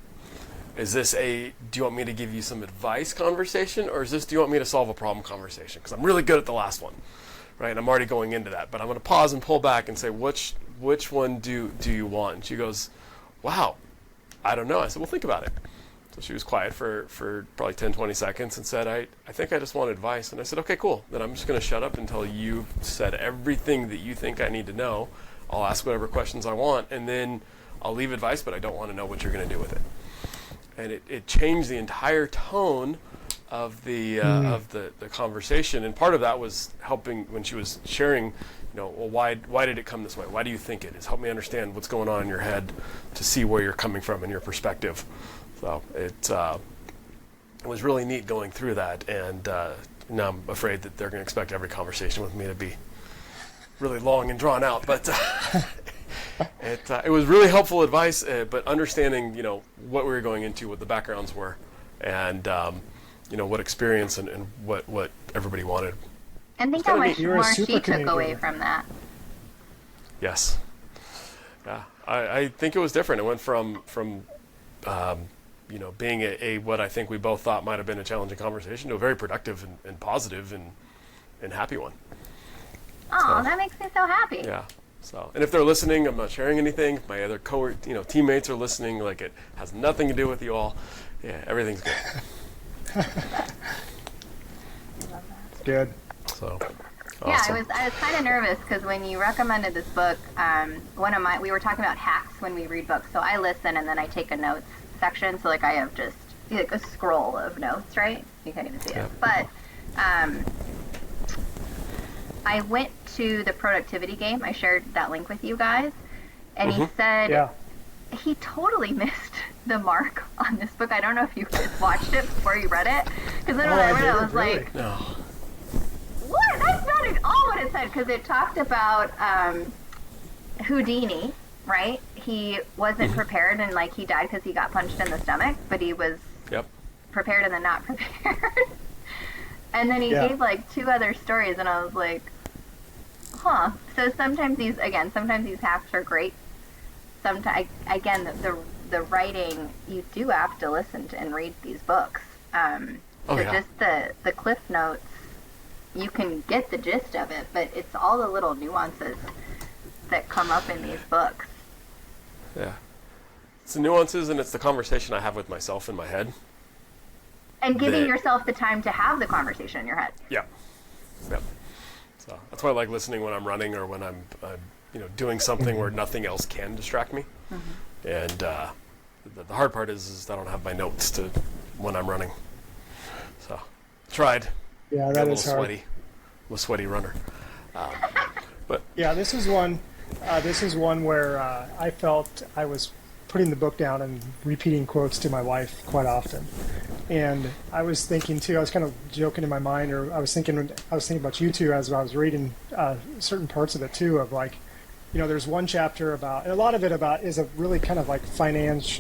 Is this do you want me to give you some advice conversation? Or is this, do you want me to solve a problem conversation? Because I'm really good at the last one, right? And I'm already going into that. But I'm going to pause and pull back and say, which one do you want? And she goes, wow, I don't know. I said, well, think about it. So she was quiet for probably 10, 20 seconds and said, I think I just want advice. And I said, okay, cool. Then I'm just going to shut up until you've said everything that you think I need to know. I'll ask whatever questions I want, and then I'll leave advice, but I don't want to know what you're going to do with it. And it changed the entire tone of the conversation. And part of that was helping when she was sharing, well, why did it come this way? Why do you think it is? Help me understand what's going on in your head to see where you're coming from and your perspective. So it was really neat going through that, and now I'm afraid that they're going to expect every conversation with me to be really long and drawn out. But it was really helpful advice, but understanding what we were going into, what the backgrounds were, and what experience and what everybody wanted. And think how much more she took away from that. Yes. Yeah, I think it was different. It went from being a what I think we both thought might have been a challenging conversation to a very productive and positive and happy one. Oh, that makes me so happy. Yeah. So, and if they're listening, I'm not sharing anything. If my other teammates are listening, like it has nothing to do with you all. Yeah, everything's good. It's good. So. Yeah, Awesome. I was kind of nervous because when you recommended this book, we were talking about hacks when we read books. So I listen and then I take a notes section. So I have just a scroll of notes, right? You can't even see it. But I went to the productivity game. I shared that link with you guys, and he said he totally missed the mark on this book. I don't know if you guys watched it before you read it, because then when I read it, I was like, no. what? That's not at all what it said, because it talked about Houdini, right? He wasn't prepared, and he died because he got punched in the stomach, but he was prepared and then not prepared. And then he gave two other stories, and I was like, huh. So sometimes these hacks are great. Sometimes, again, the writing, you do have to listen to and read these books. Just the cliff notes, you can get the gist of it, but it's all the little nuances that come up in these books. Yeah. It's the nuances, and it's the conversation I have with myself in my head. And giving yourself the time to have the conversation in your head. Yeah. Yep. So that's why I like listening when I'm running or when I'm doing something where nothing else can distract me. Mm-hmm. And the hard part is I don't have my notes when I'm running. So tried. Yeah, that is hard. Sweaty. I'm a sweaty runner. But yeah, this is one where I felt I was putting the book down and repeating quotes to my wife quite often. And I was thinking too, I was kind of joking in my mind, or I was thinking about you two as I was reading certain parts of it too, of there's one chapter about, and a lot of it is a really kind of finance,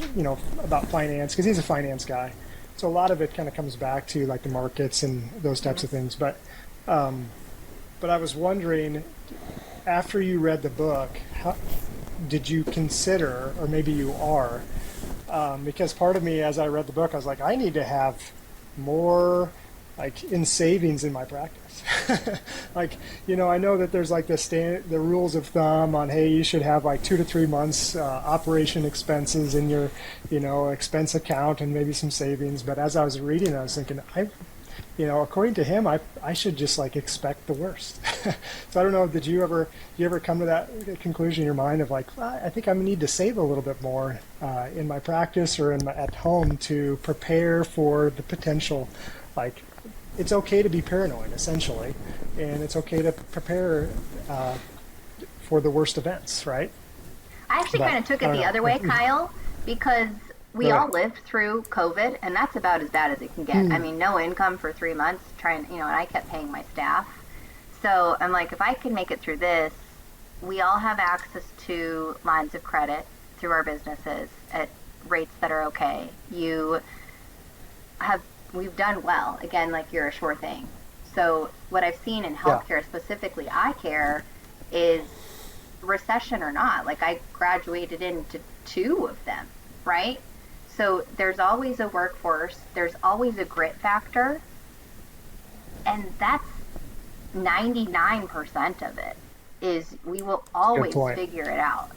about finance, because he's a finance guy. So a lot of it kind of comes back to the markets and those types of things. But I was wondering, after you read the book, did you consider, or maybe you are, because part of me, as I read the book, I was like, I need to have more in savings in my practice. I know that there's the rules of thumb on, hey, you should have 2 to 3 months operation expenses in your expense account and maybe some savings. But as I was reading, I was thinking, according to him, I should just expect the worst. So I don't know, did you ever come to that conclusion in your mind of I think I need to save a little bit more in my practice or at home to prepare for the potential, it's okay to be paranoid, essentially, and it's okay to prepare for the worst events, right? I actually kind of took it the other way, Kyle, because we all lived through COVID, and that's about as bad as it can get. I mean, no income for 3 months, and I kept paying my staff. So I'm like, if I can make it through this, we all have access to lines of credit through our businesses at rates that are okay. We've done well. Again, like, you're a sure thing. So what I've seen in healthcare, specifically eye care, is recession or not, like, I graduated into 2 of them, right? So there's always a workforce, there's always a grit factor, and that's 99% of it, is we will always figure it out.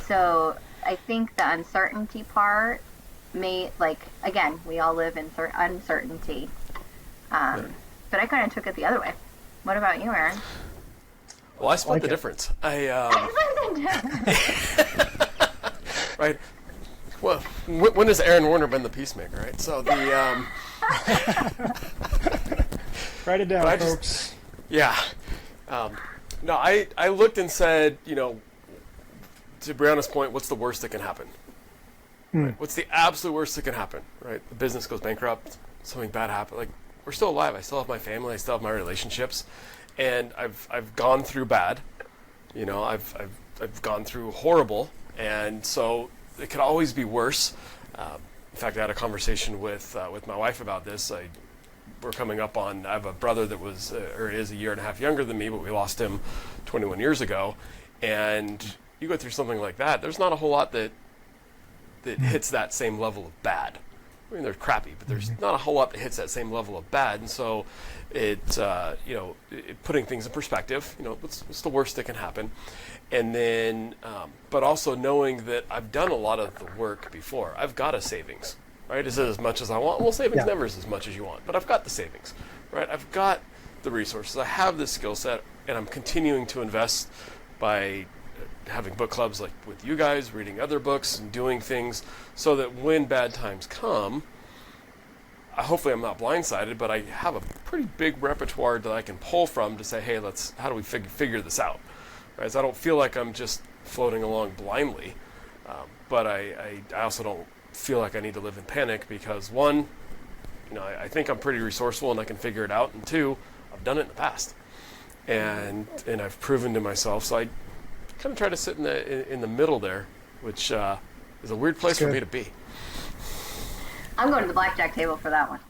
So I think the uncertainty part again, we all live in uncertainty. But I kind of took it the other way. What about you, Aaron? Well, I split the difference. Right. Well, when has Aaron Werner been the peacemaker, right? So the write it down, folks. No, I looked and said, to Brianna's point, what's the worst that can happen? Right? What's the absolute worst that can happen? Right? The business goes bankrupt, something bad happens. Like, we're still alive. I still have my family. I still have my relationships, and I've gone through bad. I've gone through horrible, and so it could always be worse. In fact, I had a conversation with my wife about this. We're coming up on. I have a brother that is a year and a half younger than me, but we lost him 21 years ago. And you go through something like that. There's not a whole lot that hits that same level of bad. I mean, they're crappy, but there's not a whole lot that hits that same level of bad. And so putting things in perspective, what's the worst that can happen? And then, but also knowing that I've done a lot of the work before. I've got a savings, right? Is it as much as I want? Well, savings never is as much as you want, but I've got the savings, right? I've got the resources. I have this skill set, and I'm continuing to invest by having book clubs like with you guys, reading other books and doing things so that when bad times come, hopefully I'm not blindsided, but I have a pretty big repertoire that I can pull from to say, hey, how do we figure this out? Right? So I don't feel like I'm just floating along blindly, but I also don't feel like I need to live in panic because, one, I think I'm pretty resourceful and I can figure it out, and 2, I've done it in the past, and I've proven to myself. So I kind of try to sit in the middle there, which is a weird place for me to be. I'm going to the blackjack table for that one.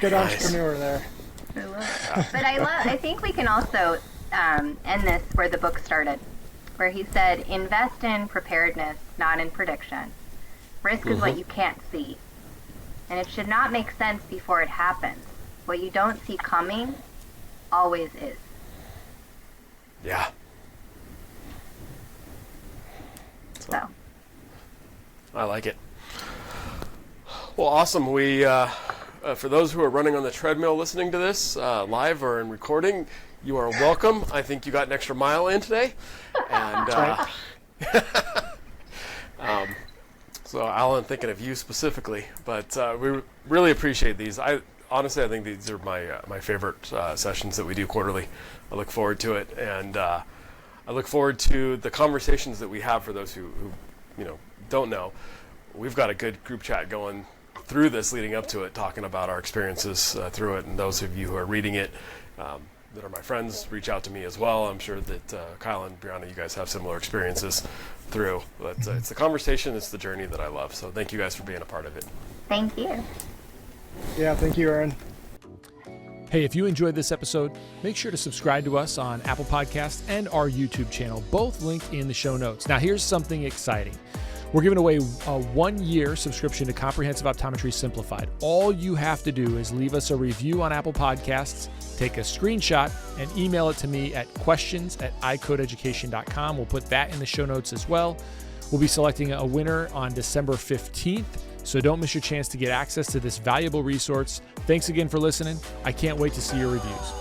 Good entrepreneur there. I love it. But I think we can also end this where the book started, where he said, invest in preparedness, not in prediction. Risk is what you can't see. And it should not make sense before it happens. What you don't see coming always is. Yeah. So. I like it. Well, awesome. We, for those who are running on the treadmill listening to this live or in recording, you are welcome. I think you got an extra mile in today. And so, Alan, thinking of you specifically, but we really appreciate these. Honestly, I think these are my favorite sessions that we do quarterly. I look forward to it, and I look forward to the conversations that we have for those who don't know. We've got a good group chat going through this, leading up to it, talking about our experiences through it, and those of you who are reading it that are my friends, reach out to me as well. I'm sure that Kyle and Brianna, you guys have similar experiences through. But it's the conversation, it's the journey that I love. So thank you guys for being a part of it. Thank you. Yeah, thank you, Aaron. Hey, if you enjoyed this episode, make sure to subscribe to us on Apple Podcasts and our YouTube channel, both linked in the show notes. Now, here's something exciting. We're giving away a 1-year subscription to Comprehensive Optometry Simplified. All you have to do is leave us a review on Apple Podcasts, take a screenshot, and email it to me at questions@icodeeducation.com. We'll put that in the show notes as well. We'll be selecting a winner on December 15th, so don't miss your chance to get access to this valuable resource. Thanks again for listening. I can't wait to see your reviews.